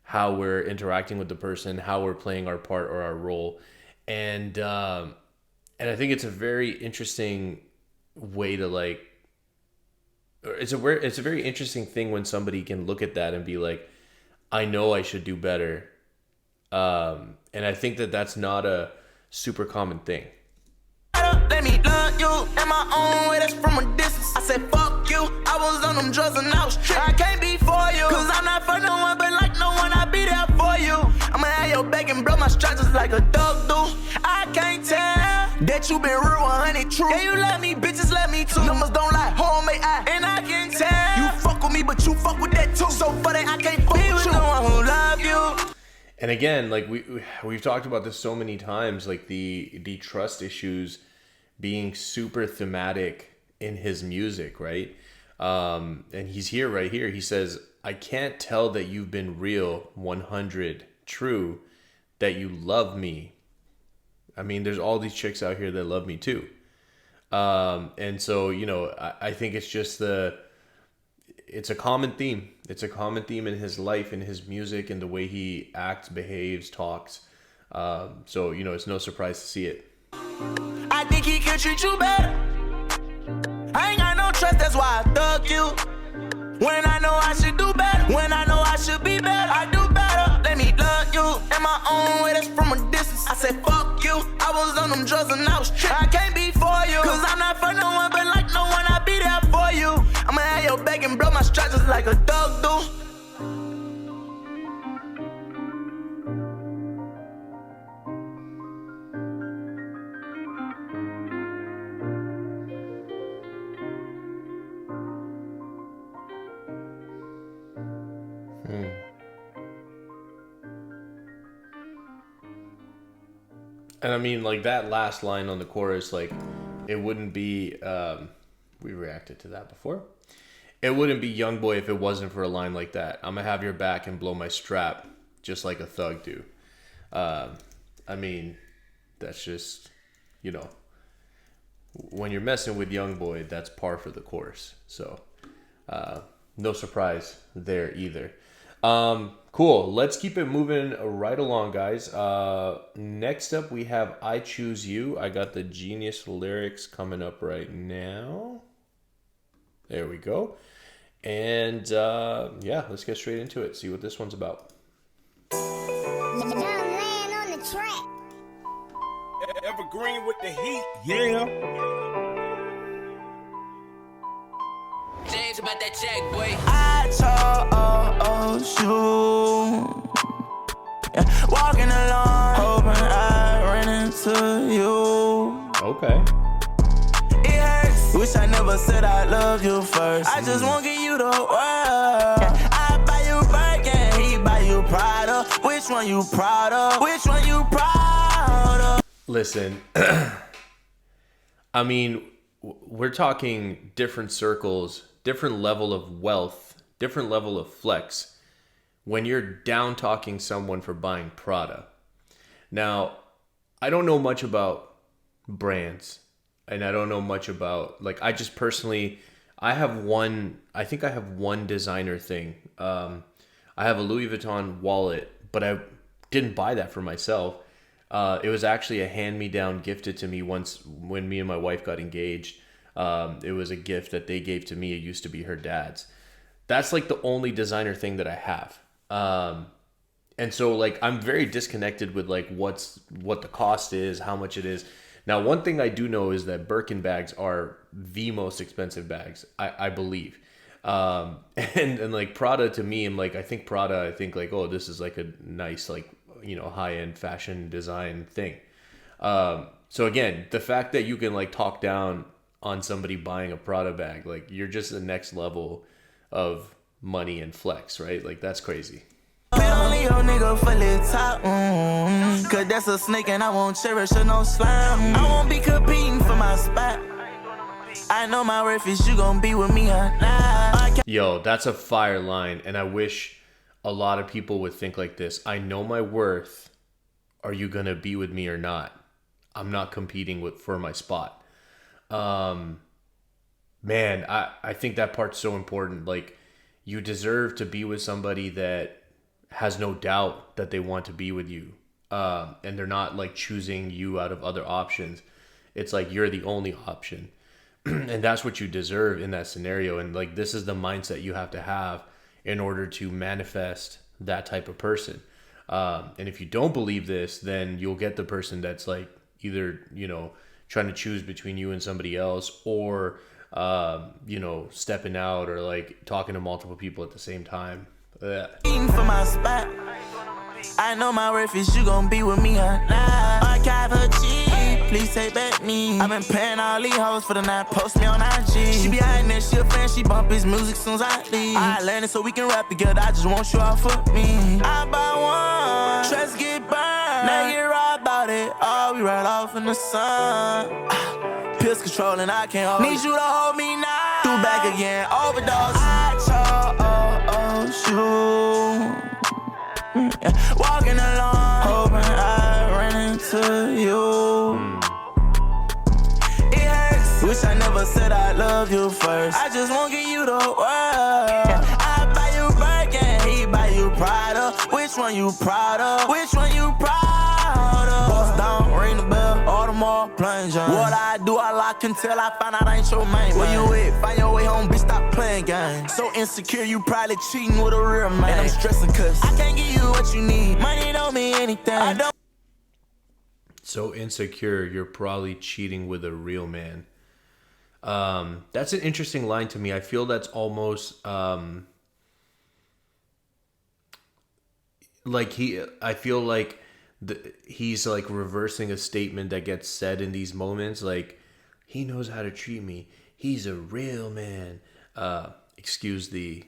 how we're interacting with the person, how we're playing our part or our role. And I think it's a very interesting way to like, it's a very interesting thing when somebody can look at that and be like, I know I should do better. And I think that that's not a super common thing. Let me love you in my own way, that's from a distance. I said fuck you, I was on them drugs and I was tripping. I can't be for you, cause I'm not for no one, but like no one, I'll be there for you. I'ma have your back and blow my strategies like a dog do. I can't tell that you been real 100 true. Yeah, you love me, bitches love me too. Numbers don't lie, hold me eye, and I can tell. You fuck with me, but you fuck with that too. So for that, I can't fuck with you. The one who love you. And again, like we've talked about this so many times, like the trust issues being super thematic in his music, right? And he's here right here. He says, I can't tell that you've been real, 100 true, that you love me. I mean, there's all these chicks out here that love me too. And so, you know, I think it's just it's a common theme. It's a common theme in his life, in his music, and the way he acts, behaves, talks. So, you know, it's no surprise to see it. I think he can treat you better. I ain't got no trust, that's why I thug you. When I know I should do better, when I know I should be better, I do better. Let me love you in my own way, that's from a distance. I said fuck you, I was on them drugs and I was tripping. I can't be for you, cause I'm not for no one, but like no one, I be there for you. I'ma have your back and blow my strap just like a dog do. And I mean, like that last line on the chorus, like it wouldn't be, we reacted to that before. It wouldn't be YoungBoy if it wasn't for a line like that. I'm gonna have your back and blow my strap just like a thug do. I mean, that's just, you know, when you're messing with YoungBoy, that's par for the course. So, no surprise there either. Cool. Let's keep it moving right along, guys. Next up, we have I Choose You. I got the Genius lyrics coming up right now. There we go. And yeah, let's get straight into it. See what this one's about. Young land on the track. Evergreen with the heat, yeah. James about that check, boy. I chose you. Yeah, walking along, hoping I ran into you. Okay. It hurts. Wish I never said I love you first. I just won't give you the world. Yeah, I buy you Birkin, he buy you Prada. Which one you proud of? Which one you proud of? Listen, I mean, we're talking different circles, different level of wealth, different level of flex when you're down talking someone for buying Prada. Now, I don't know much about brands, and I don't know much about, like, I just personally, I think I have one designer thing. I have a Louis Vuitton wallet, but I didn't buy that for myself. It was actually a hand-me-down gifted to me once when me and my wife got engaged. It was a gift that they gave to me. It used to be her dad's. That's like the only designer thing that I have. And so like I'm very disconnected with like what the cost is, how much it is. Now, one thing I do know is that Birkin bags are the most expensive bags, I believe. And like Prada to me, I'm like, I think like, oh, this is like a nice, like, you know, high-end fashion design thing. So again, the fact that you can like talk down on somebody buying a Prada bag, like you're just the next level of money and flex, right? Like that's crazy. Only your nigga for the top, cause that's a snake and I won't cherish her no slime. I won't be competing for my spot. I know my worth is you gon' be with me or not. Yo, that's a fire line, and I wish a lot of people would think like this. I know my worth. Are you gonna be with me or not? I'm not competing for my spot. Man, I think that part's so important. Like, you deserve to be with somebody that has no doubt that they want to be with you. And they're not like choosing you out of other options. It's like you're the only option. And that's what you deserve in that scenario. And like, this is the mindset you have to have in order to manifest that type of person. And if you don't believe this, then you'll get the person that's like either, you know, trying to choose between you and somebody else, or, you know, stepping out or like talking to multiple people at the same time. For my spot. I know my worth is you gon' be with me or not. Archive her cheap. Please say bet me. I been paying all these hoes for the night, post me on IG. She be hiding that shit, fan, she bump his music soon as I leave. I learned it so we can rap together, I just want you all for me. I buy one, trust get burned, now get right about it. Oh, we right off in the sun. Pills controlling, I can't hold. Need you to hold me now. Do back again, overdose. I chose you. Walking along, hoping I run into you. It hurts. Wish I never said I love you first. I just won't give you the world. I buy you Birkin, he buy you Prada. Which one you proud of? Which one you proud of? Bust down, ring the bell, Audemars, plain Jane. What I do, I lock until I find out I ain't your main. Where you at? Find your way home, bitch, stop playing games. So insecure, you probably cheating with a real man. And I'm stressing cause I can't give you what you need. Money don't mean anything. I don't. So insecure, you're probably cheating with a real man. That's an interesting line to me. I feel that's almost like I feel like he's like reversing a statement that gets said in these moments. Like, he knows how to treat me. He's a real man. Excuse the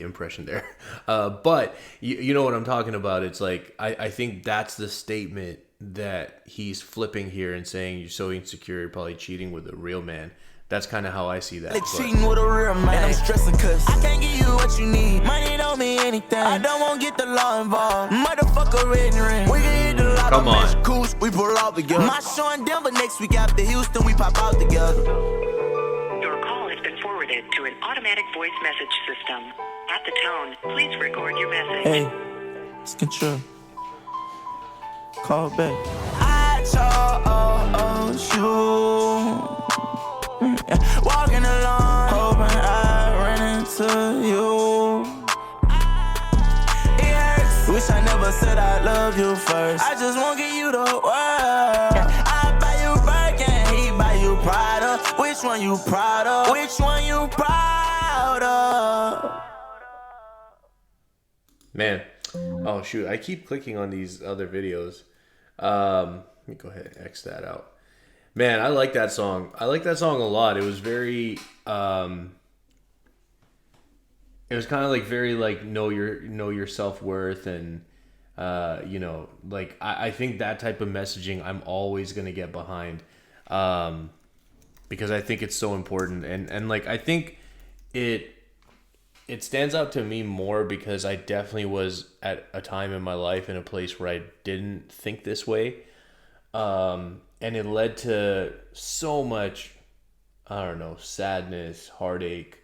impression there. But you know what I'm talking about. It's like, I think that's the statement that he's flipping here and saying, you're so insecure, you're probably cheating with a real man. That's kind of how I see that. Like cheating with a real man. And I'm stressing cause I can't give you what you need. Money don't mean anything. I don't want to get the law involved. Motherfucker ignorant. We can hit the lot of magic cools. We pull out together. My show in Denver next week after Houston. We pop out together. Your call has been forwarded to an automatic voice message system. At the tone, please record your message. Hey, it's control. Call back. I chose you. Walking along, hoping I run into you. It hurts. Wish I never said I love you first. I just won't give you the world. I buy you Birkin, he buy you Prada. Which one you proud of? Which one you proud of? Man, oh shoot, I keep clicking on these other videos. Let me go ahead and X that out. Man, I like that song. I like that song a lot. It was very, it was kind of like very like know your self-worth, and you know, like I think that type of messaging I'm always gonna get behind, because I think it's so important, and like I think it stands out to me more because I definitely was at a time in my life in a place where I didn't think this way. And it led to so much, I don't know, sadness, heartache,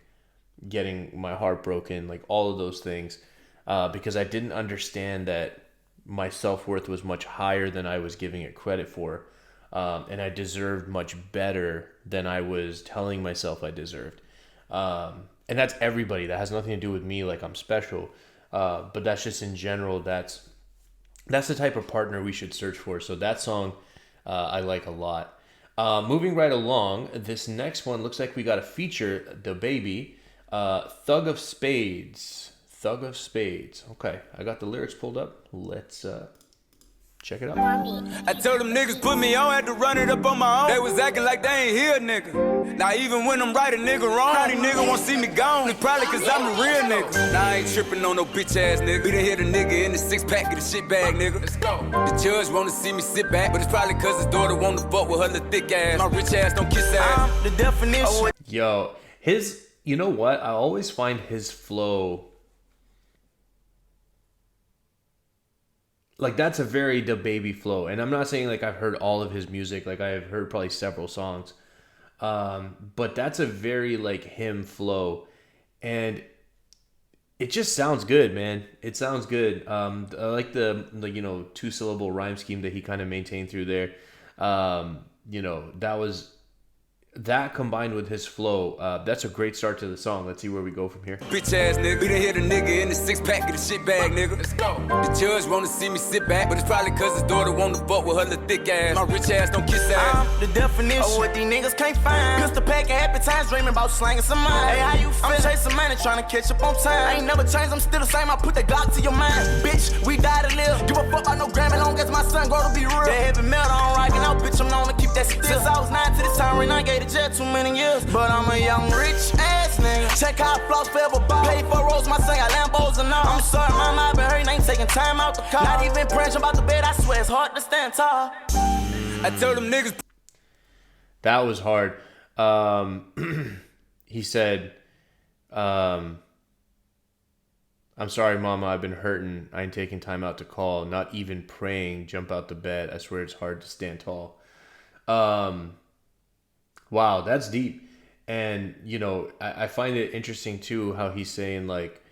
getting my heart broken, like all of those things, because I didn't understand that my self-worth was much higher than I was giving it credit for, and I deserved much better than I was telling myself I deserved. And that's everybody. That has nothing to do with me, like I'm special, but that's just in general, that's the type of partner we should search for. So that song I like a lot. Moving right along, this next one looks like we got to feature the baby, Thug of Spades. Thug of Spades. Okay, I got the lyrics pulled up. Let's check it out. I told them niggas put me on, had to run it up on my own. They was acting like they ain't here, nigga. Now even when I'm right, a nigga wrong, these niggas won't see me gone. It's probably cause I'm a real nigga. Now I ain't tripping on no bitch ass nigga. We done hit a nigga in the 6-pack of the shit bag, nigga. Let's go. The judge wanna see me sit back, but it's probably cause his daughter wanna fuck with her little thick ass. My rich ass don't kiss ass. The definition. Yo, you know what? I always find his flow, like that's a very the baby flow. And I'm not saying like I've heard all of his music, like I have heard probably several songs. But that's a very like him flow, and it just sounds good, man. It sounds good. I like the 2-syllable rhyme scheme that he kind of maintained through there. That combined with his flow, that's a great start to the song. Let's see where we go from here. Bitch ass nigga, we done hit a nigga in the 6-pack of the shit bag, nigga. Let's go. The judge wanna see me sit back, but it's probably cause his daughter wanna fuck with her little thick ass. My rich ass don't kiss ass. The definition of what these niggas can't find. Pistol packing, happy times, dreaming about slanging some mine. Hey, how you feel? I'm chasing money, trying to catch up on time. I ain't never changed, I'm still the same. I put that Glock to your mind. Bitch, we die to live. Give a fuck about no Grammy, long as my son grow to be real. That heavy metal on right. rockin' out, bitch, I'm known to keep that still. Since I was 9 to this time, right now I gave the jet too many years. But I'm a young, rich ass nigga. Check how I floss forever ball. Pay for rolls, my son got Lambos and all. I'm sorry, mama, I been hurting, ain't taking time out the car. Not even praying about the bed, I swear it's hard to stand tall. I told them niggas. That was hard. He said, I'm sorry, mama, I've been hurting. I ain't taking time out to call. Not even praying. Jump out the bed. I swear it's hard to stand tall. Wow, that's deep. And, you know, I find it interesting, too, how he's saying, like,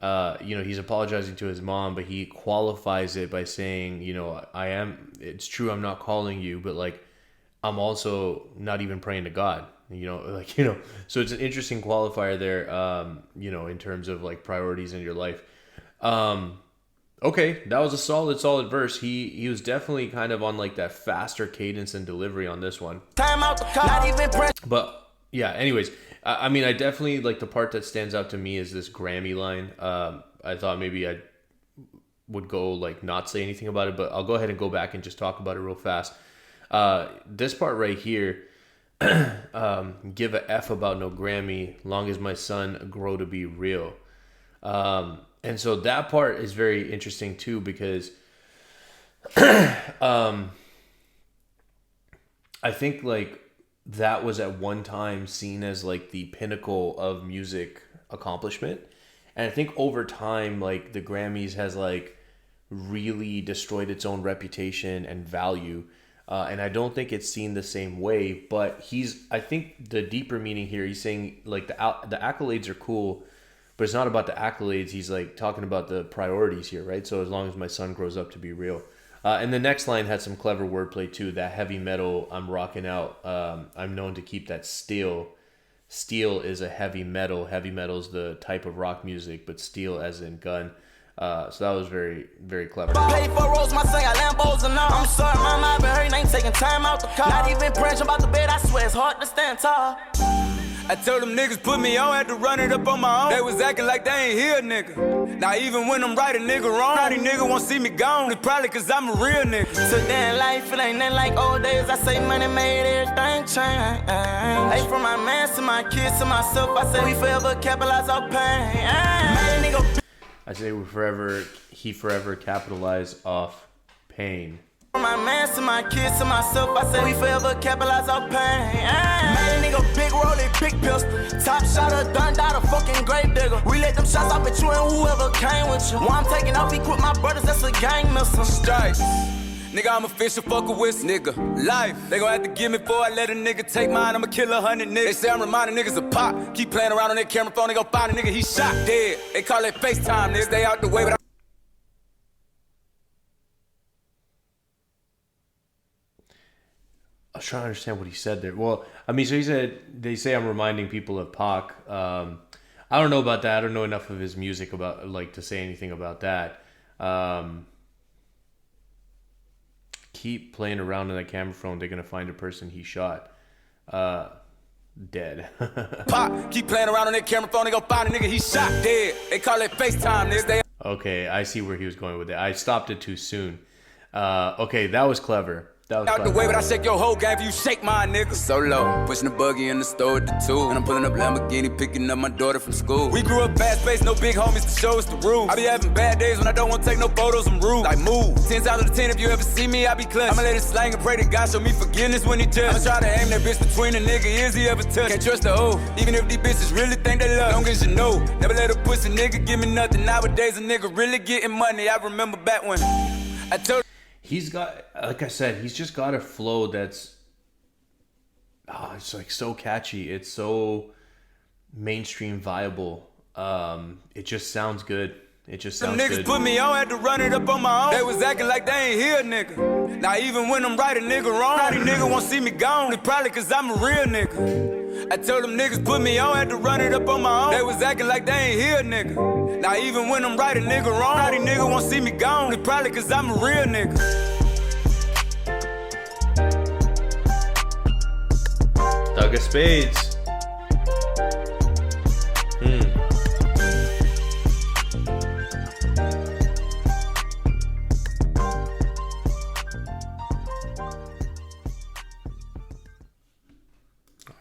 you know, he's apologizing to his mom, but he qualifies it by saying, you know, it's true I'm not calling you, but, like, I'm also not even praying to God, you know, like, you know, so it's an interesting qualifier there, you know, in terms of like priorities in your life. Okay, that was a solid verse. He was definitely kind of on like that faster cadence and delivery on this one. Time out the car, not even praying. But yeah, anyways, I mean, I definitely like the part that stands out to me is this Grammy line. I thought maybe I would go like not say anything about it, but I'll go ahead and go back and just talk about it real fast. This part right here, give a F about no Grammy, long as my son grow to be real. And so that part is very interesting too, because I think like that was at one time seen as like the pinnacle of music accomplishment. And I think over time, like the Grammys has like really destroyed its own reputation and value. And I don't think it's seen the same way, but I think the deeper meaning here, he's saying like the accolades are cool, but it's not about the accolades. He's like talking about the priorities here, right? So as long as my son grows up to be real. And the next line had some clever wordplay too. That heavy metal I'm rocking out. I'm known to keep that steel. Steel is a heavy metal. Heavy metal is the type of rock music, but steel as in gun. So that was very, very clever. Pay for rolls, my son got Lambos and all. I'm sorry, mama, I been hurting, ain't taking time out the car. Not even praying about the bed, I swear it's hard to stand tall. I told them niggas put me on, had to run it up on my own. They was acting like they ain't here, nigga. Now even when I'm right, a nigga wrong. Now these niggas won't see me gone. It's probably cause I'm a real nigga. Today in life, it ain't nothing like old days. I say money made everything change. Hey, from my man to my kids to myself, I say we forever capitalize our pain. Man, nigga. I say he forever capitalized off pain. From my man to my kids to myself, I say we forever capitalize our pain. Man, nigga, big rollie, big pistol. Top shotter, done died a fucking grave digger. We let them shots off at you and whoever came with you. While I'm taking off, equip my brothers, that's a gang missile. Strikes. Nigga, I'm official, fuck a whisk, nigga. Life, they gon' have to give me before I let a nigga take mine. I'ma kill 100 niggas. They say I'm reminding niggas of pop. Keep playing around on their camera phone, they gon' find a nigga, he shot dead. They call it FaceTime, niggas, stay out the way, but I was trying to understand what he said there. Well, I mean, so he said, they say I'm reminding people of Pac. I don't know about that. I don't know enough of his music about like to say anything about that. Keep playing around on that camera phone. They're gonna find a person he shot. Dead. Pop, keep playing around on their camera phone. They gon' find a nigga, he shot dead. They call it FaceTime, niggas. They Okay, I see where he was going with it. I stopped it too soon. Okay, that was clever. out the way, but I shake your whole game if you shake my nigga. So low, pushing the buggy in the store with the two, and I'm pulling up Lamborghini, picking up my daughter from school. We grew up fast paced, no big homies to show us the rules. I be having bad days when I don't want to take no photos, I'm rude. Like move, 10 out of 10 if you ever see me, I be clutch. I'ma let it slang and pray to God show me forgiveness when he judge. I'ma try to aim that bitch between the nigga, is he ever touch? Can't trust the hoe, even if these bitches really think they love. Long as you know, never let a pussy nigga give me nothing. Nowadays a nigga really getting money. I remember back when I told. He's got, like I said, he's just got a flow that's, it's like so catchy. It's so mainstream viable. It just sounds good. It just sounds good. Niggas put me on, had to run it up on my own. They was acting like they ain't here, nigga. Now even when I'm right, a nigga wrong. Now these niggas won't see me gone. It's probably cause I'm a real nigga. I told them niggas put me on, had to run it up on my own. They was acting like they ain't here, nigga. Now even when I'm right, a nigga wrong. Now these niggas won't see me gone. It's probably cause I'm a real nigga. Thug of Spades.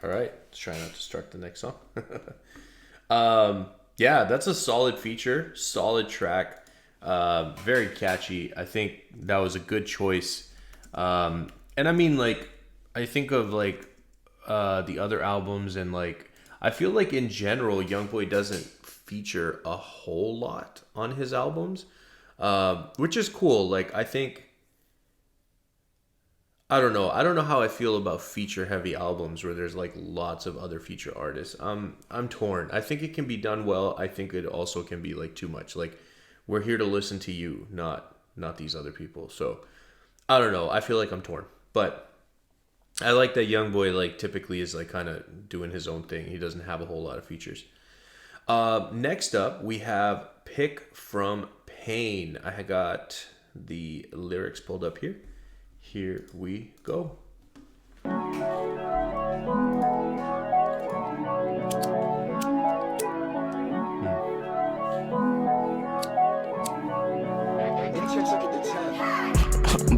All right, let's try not to start the next song. Yeah, that's a solid feature, solid track, very catchy. I think that was a good choice. And I mean, like, I think of like the other albums, and like I feel like in general, YoungBoy doesn't feature a whole lot on his albums, which is cool. Like, I think. I don't know. I don't know how I feel about feature heavy albums where there's like lots of other feature artists. I'm torn. I think it can be done well. I think it also can be like too much. Like, we're here to listen to you, not these other people. So I don't know. I feel like I'm torn. But I like that YoungBoy like typically is like kind of doing his own thing. He doesn't have a whole lot of features. Next up, we have Pick from Pain. I got the lyrics pulled up here. Here we go.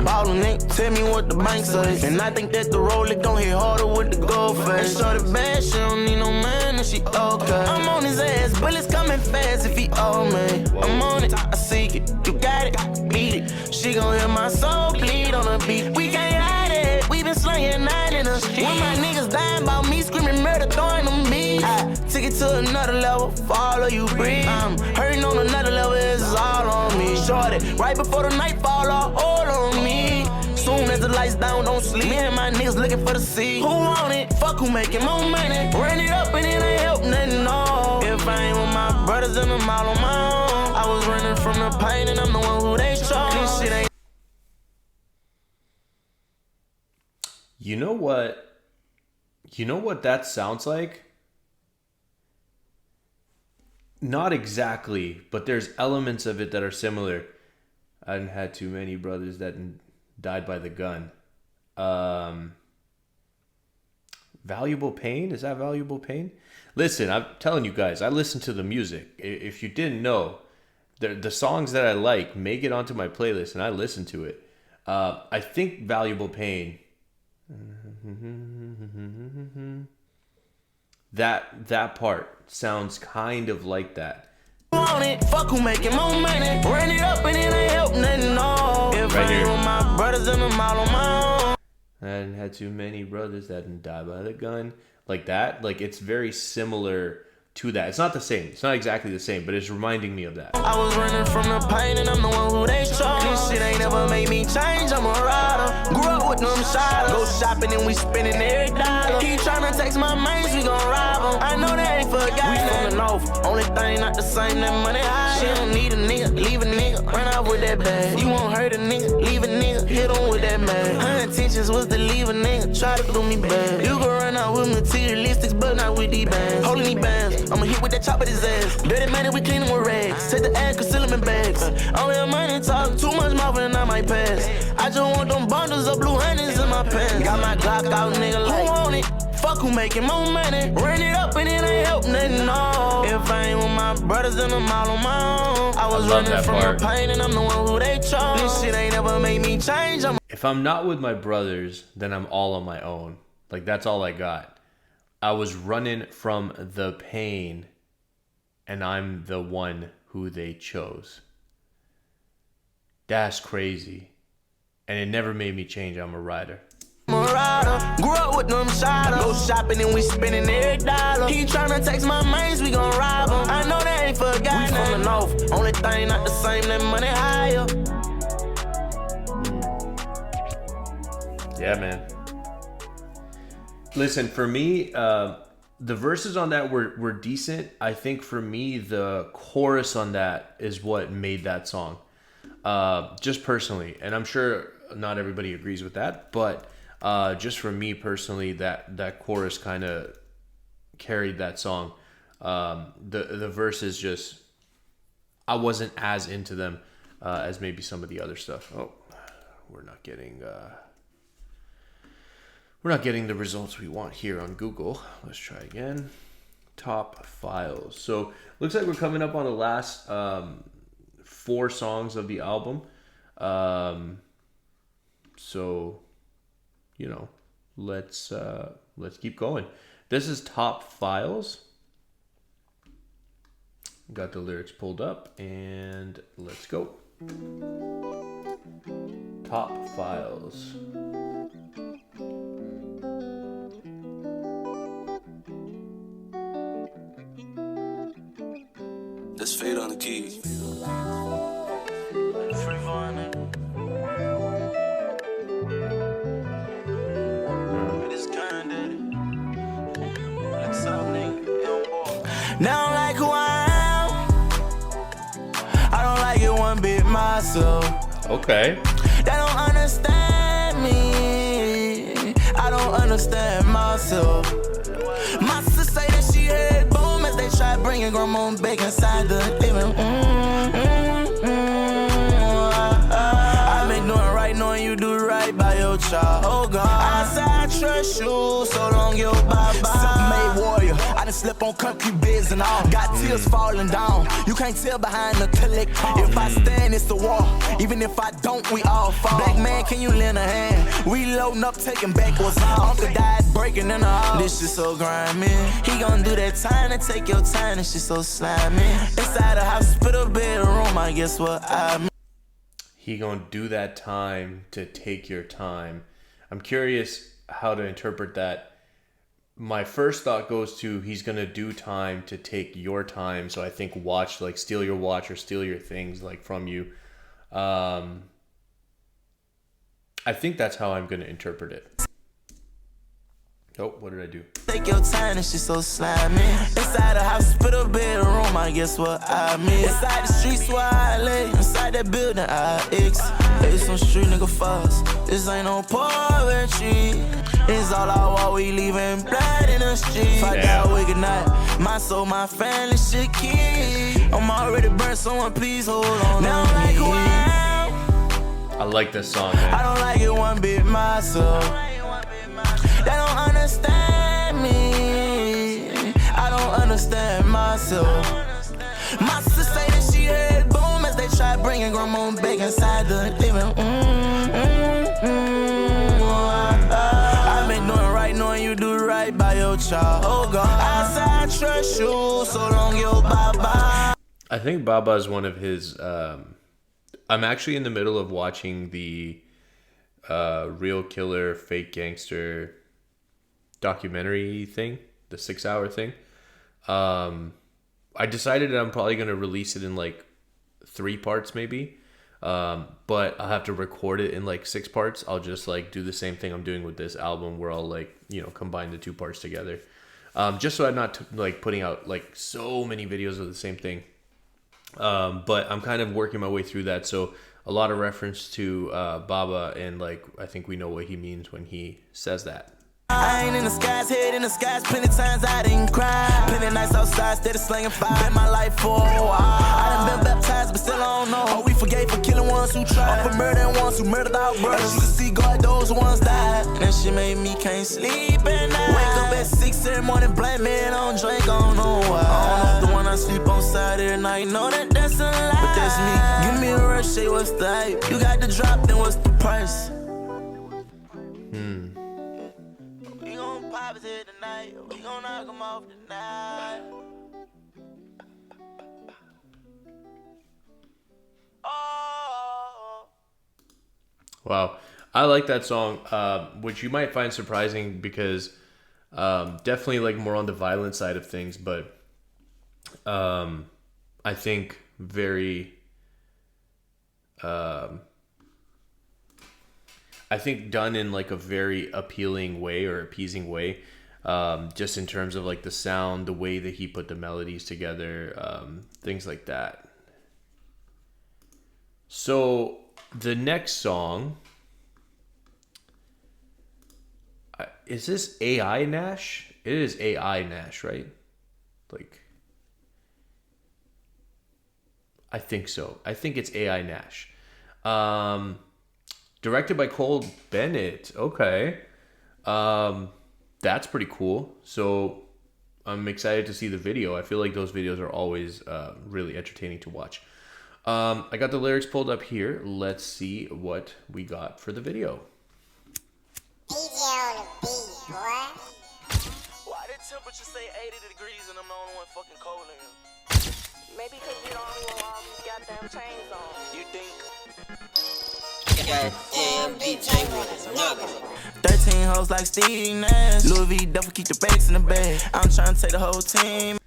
Ballin' ain't tell me what the bank say. And I think that the roller gon' hit harder with the gold face. Shorty bad, she don't need no man and she okay. I'm on his ass, bullets coming fast if he owe me. I'm on it, I seek it, you got it, beat it. She gon' hear my soul bleed on the beat. We can't hide it, we been slinging 9 in the street. When my niggas dying about me, screaming murder, throwing them beats. I took it to another level, follow you breathe. I'm hurting on another level, it's all on me. Shorty, right before the night fall, all on me. Soon as the lights down, don't sleep. Me and my niggas looking for the sea. Who want it? Fuck who making more money. Run it up and it ain't help nothing, no. If I ain't with my brothers and I'm all on my own. I was running from the pain and I'm the one who they chose. This shit ain't. You know what? You know what that sounds like? Not exactly, but there's elements of it that are similar. I didn't had too many brothers that died by the gun. Valuable Pain? Is that Valuable Pain? Listen, I'm telling you guys, I listen to the music. If you didn't know, the songs that I like make it onto my playlist and I listen to it. I think Valuable Pain, that part sounds kind of like that. Want it, fuck who making more money. Run it up and it ain't help nothing, no. If Right I ain't here. with my brothers and I'm all on my own. I hadn't had too many brothers that didn't die by the gun. Like that. Like, it's very similar to that. It's not the same. It's not exactly the same, but it's reminding me of that. I was running from the pain and I'm the one who they chose. This shit ain't never made me change, I'm a rider. Grew up with them shotters. Go shopping and we spending every dollar. Keep trying to text my mains, we gon' rob them. I know they ain't forgot. We from the north, only thing not the same, that money high. She don't need a nigga, leave a nigga, run out with that bag. You won't hurt a nigga, leave a nigga, hit on with that man. Her intentions was to leave a nigga, try to do me bad. You gon' run out with materialistics, but not with these bands. Holding these bands, I'ma hit with that chop at his ass. Dirty money, we clean him with rags. Take the ass, conceal him in bags. Only a money talk, too much mouth and I might pass. I just want them bundles of blue honey's in my pants. Got my Glock out, nigga, like, who want it? Fuck who making more money. Run it up and it ain't help nothing, no. If I ain't with my brothers and I'm all on my own. I was love running that from part. the pain and I'm the one who they chose. This shit ain't never made me change, I'm If I'm not with my brothers, then I'm all on my own. Like, that's all I got. I was running from the pain, and I'm the one who they chose. That's crazy. And it never made me change. I'm a rider. a rider. Grew up with them shotters. Go shopping and we spending every dollar. Keep tryna text my mains, we gon' rob them. I know they ain't forgotten. We from the north, only thing not the same, that money higher. Yeah, man. Listen, for me, the verses on that were decent. I think for me, the chorus on that is what made that song. Just personally, and I'm sure not everybody agrees with that, but just for me personally, that chorus kind of carried that song. The verses just, I wasn't as into them as maybe some of the other stuff. Oh, we're not getting the results we want here on Google. Let's try again. Top files. So looks like we're coming up on the last 4 songs of the album. So, let's keep going. This is Top Files. Got the lyrics pulled up, and let's go. Top Files. Let's fade on the keys. Now I don't like who I am. I don't like it one bit myself. Okay. They don't understand me. I don't understand myself. My sister say that she heard boom as they try bringing grandma back inside the living. I've been doing right, knowing you do right by your child. Oh God, I say I trust you, so long you bye bye. Self-made warrior, I done slept on country beds and all. Got tears falling down. You can't tell behind the collect. If I stand, it's the wall. Even if I don't, we all fall. Black man, can you lend a hand? We loading up, taking back what's all. Uncle died breaking in the house. This shit so grimy. He gon' do that time to take your time. This shit so slimy. Inside the hospital bedroom, I guess what I mean. He gonna do that time to take your time. I'm curious how to interpret that. My first thought goes to he's gonna do time to take your time. So I think watch, like steal your watch or steal your things like from you. I think that's how I'm gonna interpret it. Oh, what did I do? Take your time, and shit so slimy. Inside the hospital bedroom, I guess what I mean. Inside the streets where I lay, inside that building I X. Hey, some street nigga fuss. This ain't no poetry. It's all I want, we leaving blood in the street. If I die, we good night. My soul, my family should keep. I'm already burnt, someone please hold on. Now I'm like who I am. I like this song, man. I don't like it one bit myself. They don't understand me. I don't understand myself. My sister say that she heard boom as they try bringing grandma back inside the living. I've been doing right, knowing you do right by your child. Oh God, I say I trust you, so long you bye bye. I think Baba is one of his. I'm actually in the middle of watching the Real Killer Fake Gangster documentary thing, the 6-hour thing. I decided that I'm probably going to release it in like 3 parts maybe, but I'll have to record it in like 6 parts. I'll just like do the same thing I'm doing with this album where I'll like, you know, combine the 2 parts together, just so I'm not like putting out like so many videos of the same thing. But I'm kind of working my way through that, so a lot of reference to Baba, and like I think we know what he means when he says that. I ain't in the skies, head in the skies, plenty times I didn't cry. Plenty nights outside, steady slinging fire. Been my life for a while. I done been baptized, but still I don't know. Oh, we forgave for killing ones who tried, for murdering ones who murdered our brothers. You can see God, those ones died. And she made me can't sleep at night. Wake up at 6 in the morning, black man on drink, I don't know why. I don't know the one I sleep on Saturday night, know that that's a lie. But that's me, give me a rush, say what's the hype. You got the drop, then what's the price? We gon' pop his head tonight, we gon' knock him off tonight. Oh. Wow, I like that song, which you might find surprising because definitely like more on the violent side of things, but I think very I think done in like a very appealing way or appeasing way, just in terms of like the sound, the way that he put the melodies together, things like that. So the next song, is this AI Nash? It is AI Nash, right? Like, I think so. I think it's AI Nash. Directed by Cole Bennett. Okay. That's pretty cool. So I'm excited to see the video. I feel like those videos are always really entertaining to watch. I got the lyrics pulled up here. Let's see what we got for the video. DJ on the beat, boy. Why the temperature say 80 degrees and I'm the only one fucking cold in here. Maybe because you don't want all these goddamn chains on. You think? Goddamn DJ with a nugget. 13 hoes like Steve Nash. Louis V. Duffel keep the bags in the bag. I'm trying to take the whole team.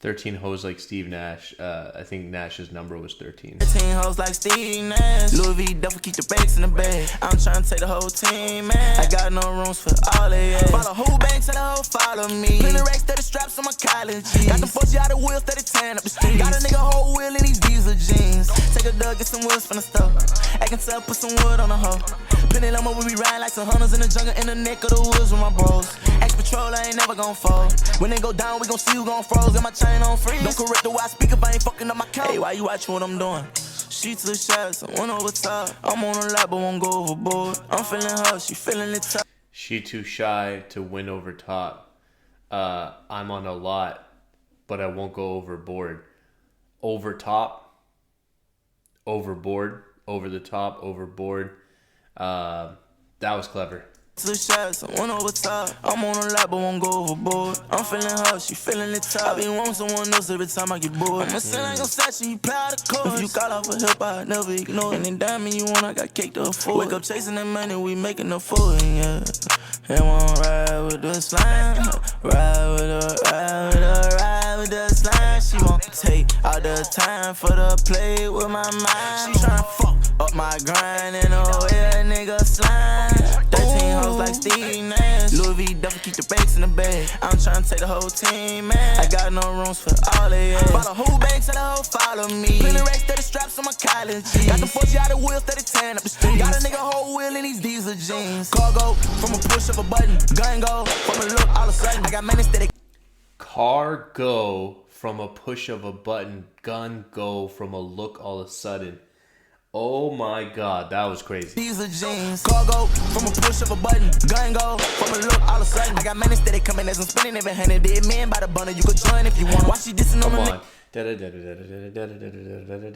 13 hoes like Steve Nash. I think Nash's number was 13. 13 hoes like Steve Nash. Louis V. Duffel keep the bags in the bag. I'm trying to take the whole team, man. I got no rooms for all they ass. Follow who banks and the hoe follow me. Plenty racks, 30 straps on my college jeans. Got them 40 out of wheels, 30 tan up the street. Got a nigga whole wheel in these diesel jeans. Take a dug, get some wheels from the stove. Acting tough, put some wood on the hoe. Plenty limo, we be riding like some hunters in the jungle in the neck of the woods with my bros. Ex patrol, I ain't never gon' fold. When they go down, we gon' see who gon' froze. Got my chain on freeze. Don't correct the way I speak if I ain't fucking up my count. Hey, why you watching what I'm doing? She took shots, I went over top. I'm on a lap, but won't go overboard. I'm feeling her, she feeling it tough. She too shy to win over top. I'm on a lot, but I won't go overboard. Over top, overboard, over the top, overboard. That was clever. Took shots, I went over top. I'm on a lap, but won't go overboard. I'm feeling her, she feeling it tough. I be wanting someone else every time I get bored. I'ma sing like I'm Sachi, you play the chorus. If you call out for help, I never ignore it. And then diamond you want, I got cake to afford. Wake up chasing that money, we making a fool, yeah. They won't ride with the slime. Ride with her, ride with her, ride with the slime. She won't take all the time for the play with my mind. She tryna fuck up my grind in a way a nigga slime. 13 hoes like Steve Nash. Louis V. Duffel keep the bags in the bag. I'm trying to take the whole team, man. I got no rooms for all they ass. Follow who banks and the hoe follow me. Plenty racks, 30 straps on my college jeans. Got them 40 out of wheels, 30 tan up the street. Got a nigga whole wheel in these diesel jeans. Cargo from a push of a button. Gun go from a look all of a sudden. I got man instead. Car go from a push of a button. Gun go from a look all of a sudden. Oh my God, that was crazy. These are jeans. Cargo from a push of a button. Gun go from a look all of a sudden. I got man instead coming as I'm spinning every hundred. Dead man by the bundle. You could join if you want. Why she dissing on Come me?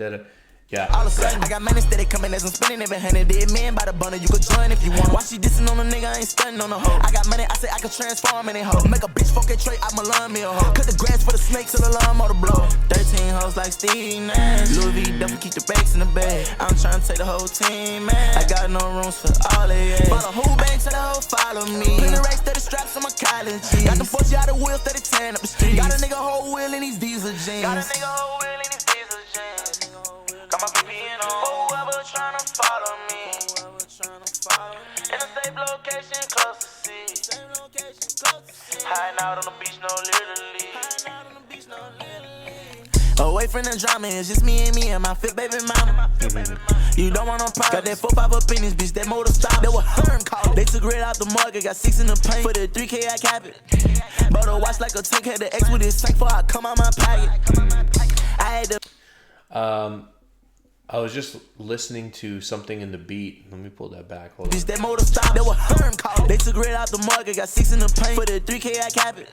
on. Yeah. All of a sudden, I got man instead coming as I'm spinning every hundred. Dead man by the bundle. You could join if you want. Why she dissing on a nigga? I ain't stunning on a hoe. I got money, I say I can transform in a hoe. Make a bitch fuck a trait, I'ma learn me a hoe. Cut the grass for the snakes and the lawn motor blow. 13 hoes like Steve Nash. Louis V. Duffel keep the bags in the bag. I'm trying to take the whole team, man. I got no rooms for all they ass. Follow who banks and the hoe follow me. Plenty racks, 30 straps on my college jeans. Got them 40 out of wheels, 30 tan up the street. Got a nigga whole wheel in these diesel jeans. Got a nigga whole wheel in these diesel jeans. Got my VPN on. Whoever tryna follow me. In a safe location, close to sea. Hiding out on the beach, no literally. Away from the drama, it's just me and my fit baby mama. You don't want no problem. Got that 4-5 up in this bitch, that motor stop. That was Herm call. They took red out the market, got 6 in the paint. For the 3K, I cap it. Bought a watch like a tank, had the X with his tank before I come out my pocket. I had to. I was just listening to something in the beat. Let me pull that back. Hold on. Bitch, that motor stop. That was Herm call. They took red out the market, got 6 in the paint. For the 3K, I cap it.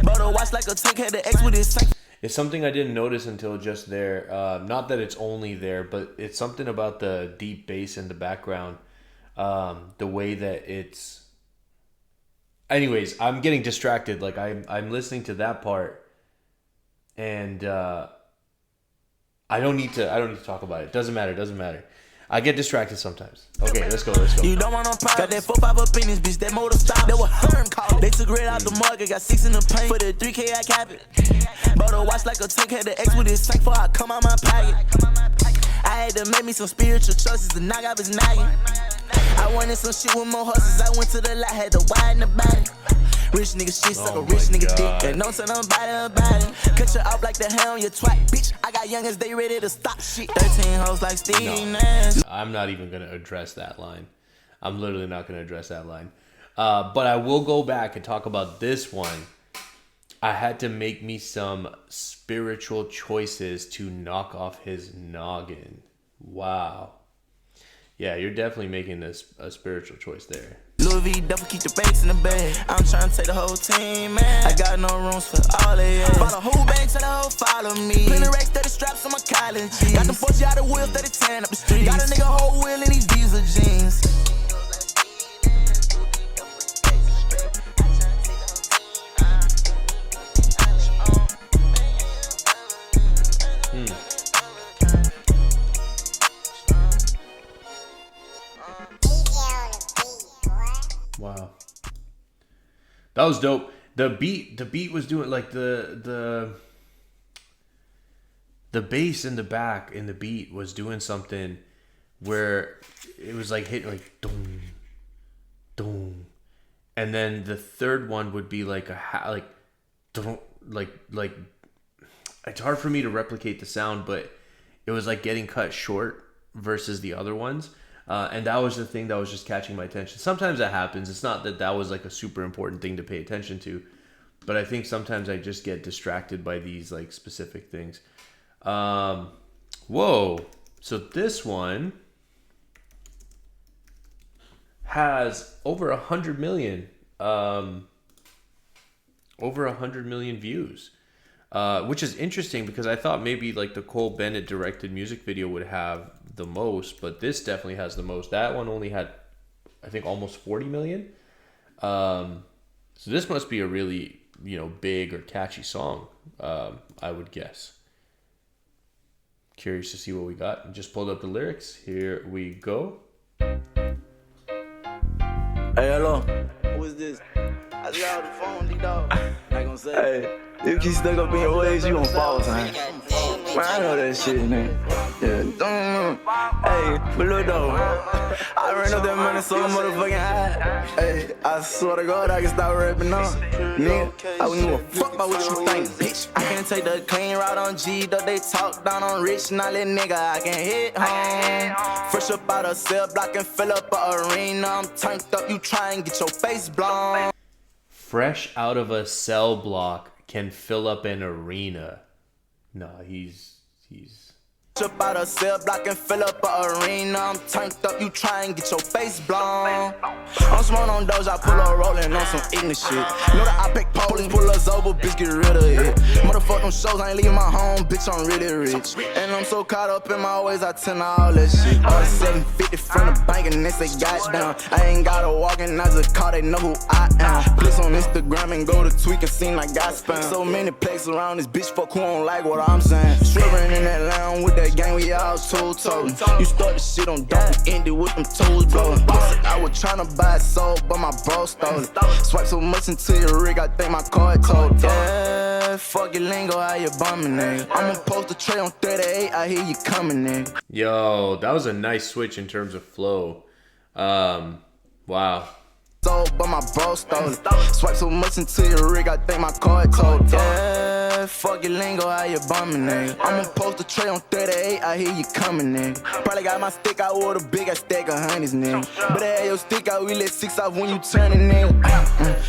Bought a watch like a tank, had the X with his tank. It's something I didn't notice until just there. Not that it's only there, but it's something about the deep bass in the background. The way that it's. Anyways, I'm getting distracted. Like I'm listening to that part, and I don't need to talk about it. Doesn't matter. I get distracted sometimes. Okay, let's go. You don't want no problem. Got that 4-5 up in this bitch, that motor stop. That was Herm call. They took red out the market, got 6 in the paint. For the 3K, I cap it. Bought a watch like a tank, had the X with his tank before I come out my pocket. I had to make me some spiritual choices to knock out his noggin. I wanted some shit with more horses. I went to the lot, had to widen the body. Rich nigga shit, suck a rich nigga dick. And don't tell nobody about it. Cut you off like the hell on your twat, bitch. I got youngins, they ready to stop shit. 13 hoes like Steve Nash. I'm not even going to address that line. I'm literally not going to address that line. But I will go back and talk about this one. I had to make me some spiritual choices to knock off his noggin. Wow. Yeah, you're definitely making a spiritual choice there. Louis V. Duffel keep the bags in the bag. I'm trying to take the whole team, man. I got no rooms for all they ass. Follow who banks and the hoe follow me. Plenty racks, 30 straps on my college jeans. Got them 40 out of wheels, 30 tan up the street. Got a nigga whole wheel in these diesel jeans. Wow. That was dope. The beat was doing like the bass in the back in the beat was doing something where it was like hitting like dong, dong, and then the third one would be like like it's hard for me to replicate the sound, but it was like getting cut short versus the other ones. And that was the thing that was just catching my attention. Sometimes that happens. It's not that was like a super important thing to pay attention to, but I think sometimes I just get distracted by these like specific things. Whoa. So this one has over 100 million, views. Which is interesting because I thought maybe like the Cole Bennett directed music video would have the most, but this definitely has the most. That one only had, I think, almost 40 million. So this must be a really, big or catchy song, I would guess. Curious to see what we got. I just pulled up the lyrics. Here we go. Hey, hello. Who is this? I just got on the phone, D-Dog. I gonna say. Hey, you keep stuck up in your ways, you gon' fall, son. Man, I know that shit, nigga. Yeah. Hey, but look though, I ran up that money so motherfucking high. Hey, I swear to God, I can stop rapping on. Nigga, I wouldn't give a fuck about what you think, bitch. I can take the clean route on G, though they talk down on rich, not let nigga, I can hit home. Fresh up out of cell block and fill up a arena. I'm turned up, you try and get your face blown. Fresh out of a cell block can fill up an arena. Nah, he's Up out a cell block and fill up a arena. I'm turned up, you try and get your face blown. I'm smoking on those, I pull up rolling on some ignorant shit. Know that I pick police, pull us over, bitch, get rid of it. Motherfuck them shows, I ain't leaving my home, bitch, I'm really rich. And I'm so caught up in my ways, I tend to all that shit. 750 from the bank and they say goddamn. I ain't gotta walk in, I just call, they know who I am. Click on Instagram and go to tweak and seem like God spam. So many places around this bitch, fuck who don't like what I'm saying. Swerving in that lounge with that gang, we all two-toed. You start the shit on dope, we ended with them tools blowing. I was tryna buy a soul, but my bro stole it. Swipe so much into your rig, I think my card told. Yeah, fuck your lingo, how you bumming, nigga. I'ma post a tray on 38, I hear you coming, nigga. Yo, that was a nice switch in terms of flow. Wow. So, but my bro stole it. Swipe so much into your rig, I think my card told. Yeah, fuck your lingo, how you bumming, nigga. I'ma post a tray on 38, I hear you coming, nigga. Probably got my stick out with a big ass stack of honeys, nigga. But I had your stick out, we let 6 off when you turn it, nigga.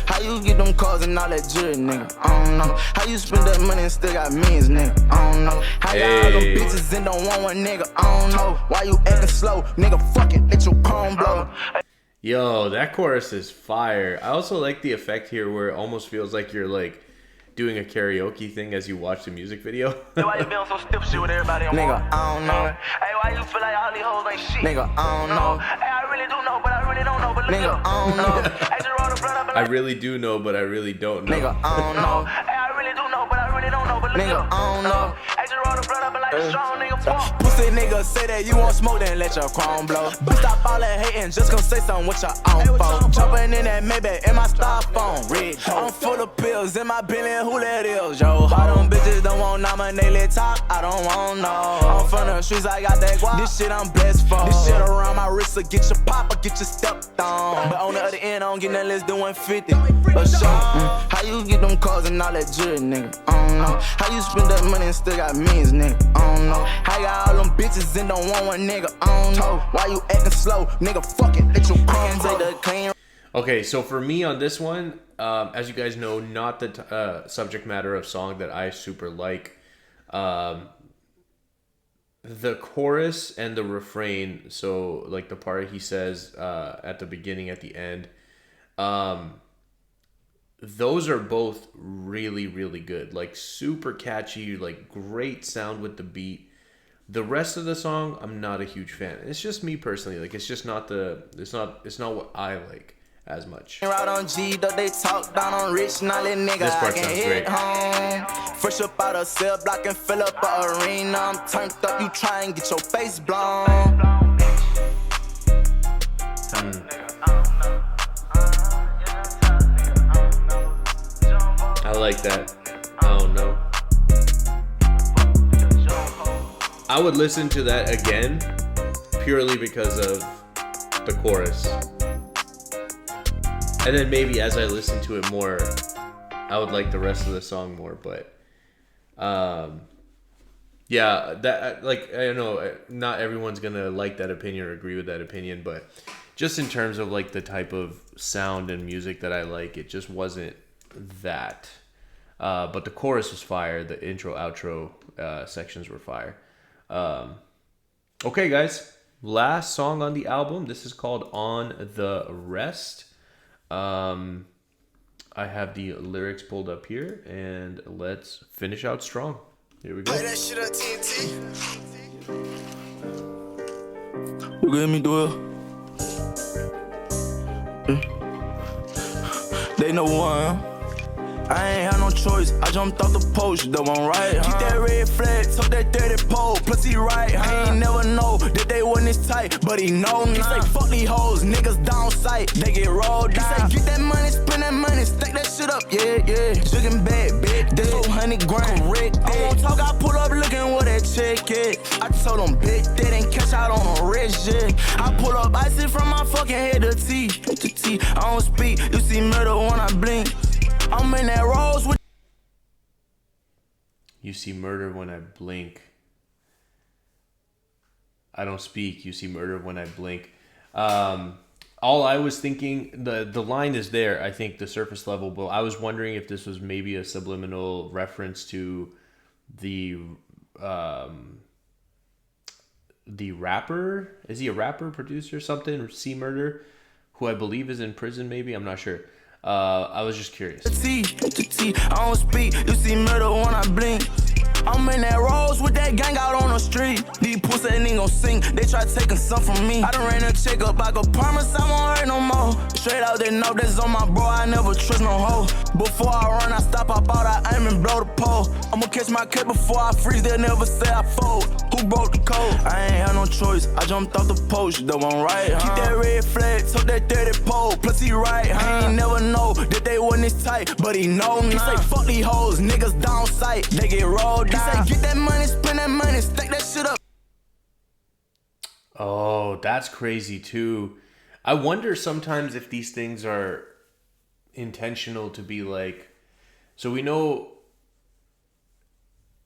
How you get them cars and all that jewelry, nigga? I don't know. How you spend that money and still got millions, nigga? I don't know. How you all them bitches and don't want one, nigga? I don't know. Why you acting slow, nigga? Fuck it, let your palm blow. Yo, that chorus is fire. I also like the effect here where it almost feels like you're like doing a karaoke thing as you watch the music video. Why you feeling so stiff shit with everybody on nigga, I don't know. Hey, why you feel like all these hoes ain't shit? Nigga, I don't know. Hey, I really do know, but I really don't know. But nigga, I don't know. I really do know, but I really don't know. Nigga, I don't know. Hey, I really do know, but I really don't know. But nigga, I don't know. Pussy nigga say that you want smoke, then let your chrome blow. But stop all that hating, just gon' say something with your own phone. Jumping in that Maybach in my styrofoam. I'm full of pills in my Bentley, who that is, yo? All them bitches don't want nominated top, I don't want no. I'm from the streets, I got that guap. This shit I'm blessed for. This shit around my wrist, so get your pop or get your stepped on. But on the other end, I don't get nothing less than 150. But so, how you get them cars and all that jewelry, nigga? I don't know. How you spend that money and still got millions, nigga? I don't know. How you got all them bitches and don't want one, nigga? I don't know. Why you acting slow, nigga? Fuck it, let your hands take the clean. Okay, so for me on this one, as you guys know, not the subject matter of song that I super like. The chorus and the refrain, so like the part he says at the beginning, at the end, those are both really, really good. Like super catchy, like great sound with the beat. The rest of the song, I'm not a huge fan. It's just me personally. Like it's just not it's not what I like as much. Out on G, though they talk down on rich, not let nigga. This part sounds great. Home. Fresh up out of cell block and fill up a arena. I'm turned up, you try and get your face blown. like that. I don't know. I would listen to that again purely because of the chorus. And then maybe as I listen to it more, I would like the rest of the song more. But yeah, that, like, I don't know, not everyone's gonna like that opinion or agree with that opinion, but just in terms of like the type of sound and music that I like, it just wasn't that. But the chorus was fire. The intro, outro sections were fire. Okay, guys, last song on the album. This is called On the Rest. I have the lyrics pulled up here, and let's finish out strong. Here we go. Play that shit on TNT. You get me, do it? They know one. I ain't had no choice, I jumped off the post, the one right, Keep that red flag, took that 30 pole, plus he right, I ain't never know that they wasn't this tight, but he know now. He say fuck these hoes, niggas down sight, they get rolled down. He say get that money, spend that money, stack that shit up, yeah, yeah. Chicken bag, big dick, 400 grand, Rick. I won't talk, I pull up looking where that check is. I told them bitch, they didn't catch out on a wrist, shit. I pull up icy from my fucking head to T, I don't speak, you see murder when I blink. I'm in that rose with. You see murder when I blink. I don't speak. You see murder when I blink. All I was thinking, the line is there, I think, the surface level, but I was wondering if this was maybe a subliminal reference to the rapper. Is he a rapper, producer, something? C Murder, who I believe is in prison, maybe? I'm not sure. I was just curious. I don't speak, you see murder when I blink. I'm in that rose with that gang out on the street. These pussy ain't gon' sing, they try taking some from me. I done ran a check up, I could promise I won't hurt no more. Straight out, they know that's on my bro, I never trust no hoe. Before I run, I stop, I out, I aim and blow the pole. I'ma catch my cut before I freeze, they'll never say I fold. Who broke the code? I ain't had no choice, I jumped off the post, the one right, Keep that red flag, took that 30 pole, plus he right, I ain't never know that they wasn't this tight, but he know now. He say fuck these hoes, niggas down sight, they get rolled down. He say get that money, spend that money, stack that shit up. Oh, that's crazy too. I wonder sometimes if these things are intentional to be like, so we know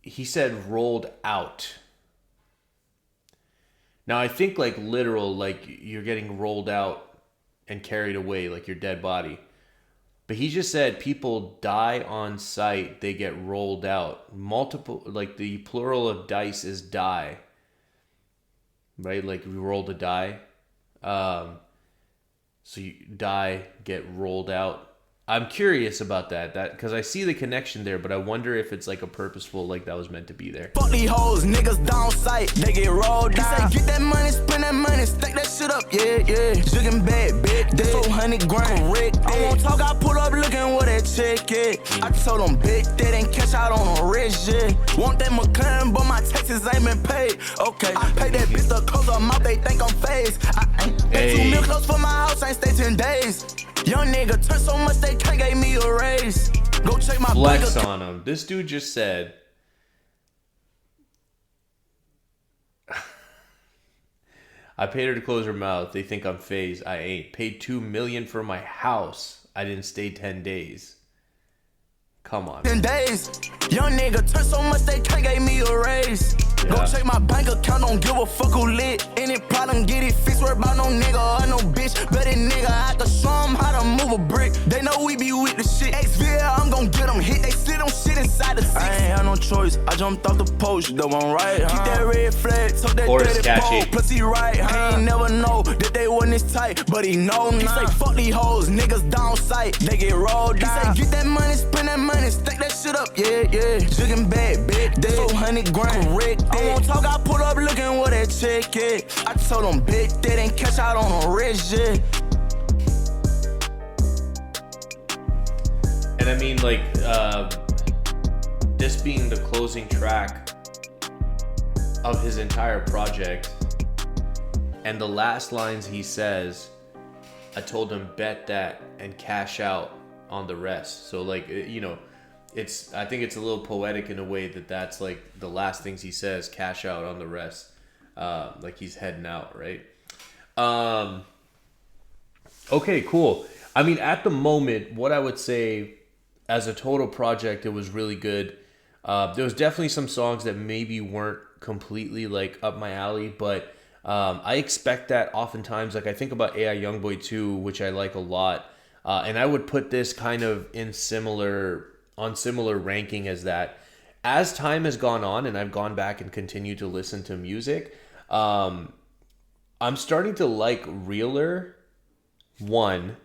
he said rolled out. Now I think like literal, like you're getting rolled out and carried away like your dead body. But he just said people die on sight, they get rolled out. Multiple, like the plural of dice is die. Right? Like we rolled a die. So you die, get rolled out. I'm curious about that because I see the connection there, but I wonder if it's like a purposeful, like that was meant to be there. Fuck these hoes, niggas down sight, they get rolled down. He say get that money, spend that money, stack that shit up, yeah, yeah. Chicken bag, big dick, 400 grand, Rick. I won't talk, I pull up looking where that check is. I told them bitch, they didn't catch out on a wrist, yeah. Want that McLaren, but my taxes ain't been paid. Okay, I pay that bitch to close her mouth, they think I'm phased. I ain't paid 2 mil close for my house, I ain't stay 10 days. Young nigga turn so much they can't give me a raise. Go check my flex on him. This dude just said, I paid her to close her mouth. They think I'm phased. I ain't. Paid $2 million for my house. I didn't stay 10 days. Come on. 10 days. Young nigga turn so much they can't give me a raise. Yeah. Go check my bank account, don't give a fuck who lit. Any problem, get it fixed. Worry about no nigga or no bitch. Better nigga, I can show them how to move a brick. They know we be with the shit. XVL, I'm gon' get them hit. They sit on shit inside the seat. I ain't had no choice, I jumped off the post, the one right, Keep that red flag, took that 30 pole, plus he right, I ain't never know that they wasn't this tight, but he know now. He say fuck these hoes, niggas down sight, they get rolled down. He say get that money, spend that money, stack that shit up, yeah, yeah. Chicken bag, big dick, 400 grand, Rick. I won't talk, I pull up looking where that check is. I told them bitch, they didn't catch out on a wrist, yeah. And I mean, like, this being the closing track of his entire project, and the last lines he says, I told him bet that and cash out on the rest. So, like, you know, I think it's a little poetic in a way that's like the last things he says, cash out on the rest. Like he's heading out, right? Okay, cool. I mean, at the moment, what I would say as a total project, it was really good. There was definitely some songs that maybe weren't completely like up my alley, but I expect that oftentimes. Like I think about AI YoungBoy 2, which I like a lot, and I would put this kind of in similar ranking as that. As time has gone on, and I've gone back and continued to listen to music, I'm starting to like Realer 1.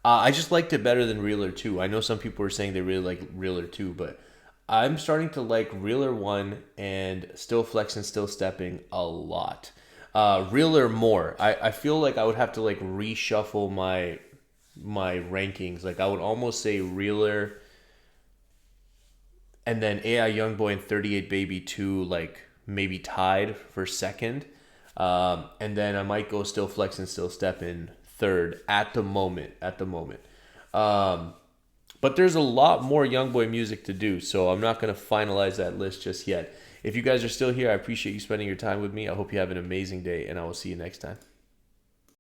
I just liked it better than Realer 2. I know some people were saying they really like Realer 2, but I'm starting to like Realer 1 and Still Flexing, Still Stepping a lot. Realer more. I feel like I would have to like reshuffle my rankings. Like I would almost say Realer and then AI YoungBoy and 38 Baby 2 like maybe tied for second. And then I might go Still Flexing, Still Stepping third at the moment. But there's a lot more YoungBoy music to do, so I'm not going to finalize that list just yet. If you guys are still here, I appreciate you spending your time with me. I hope you have an amazing day, and I will see you next time.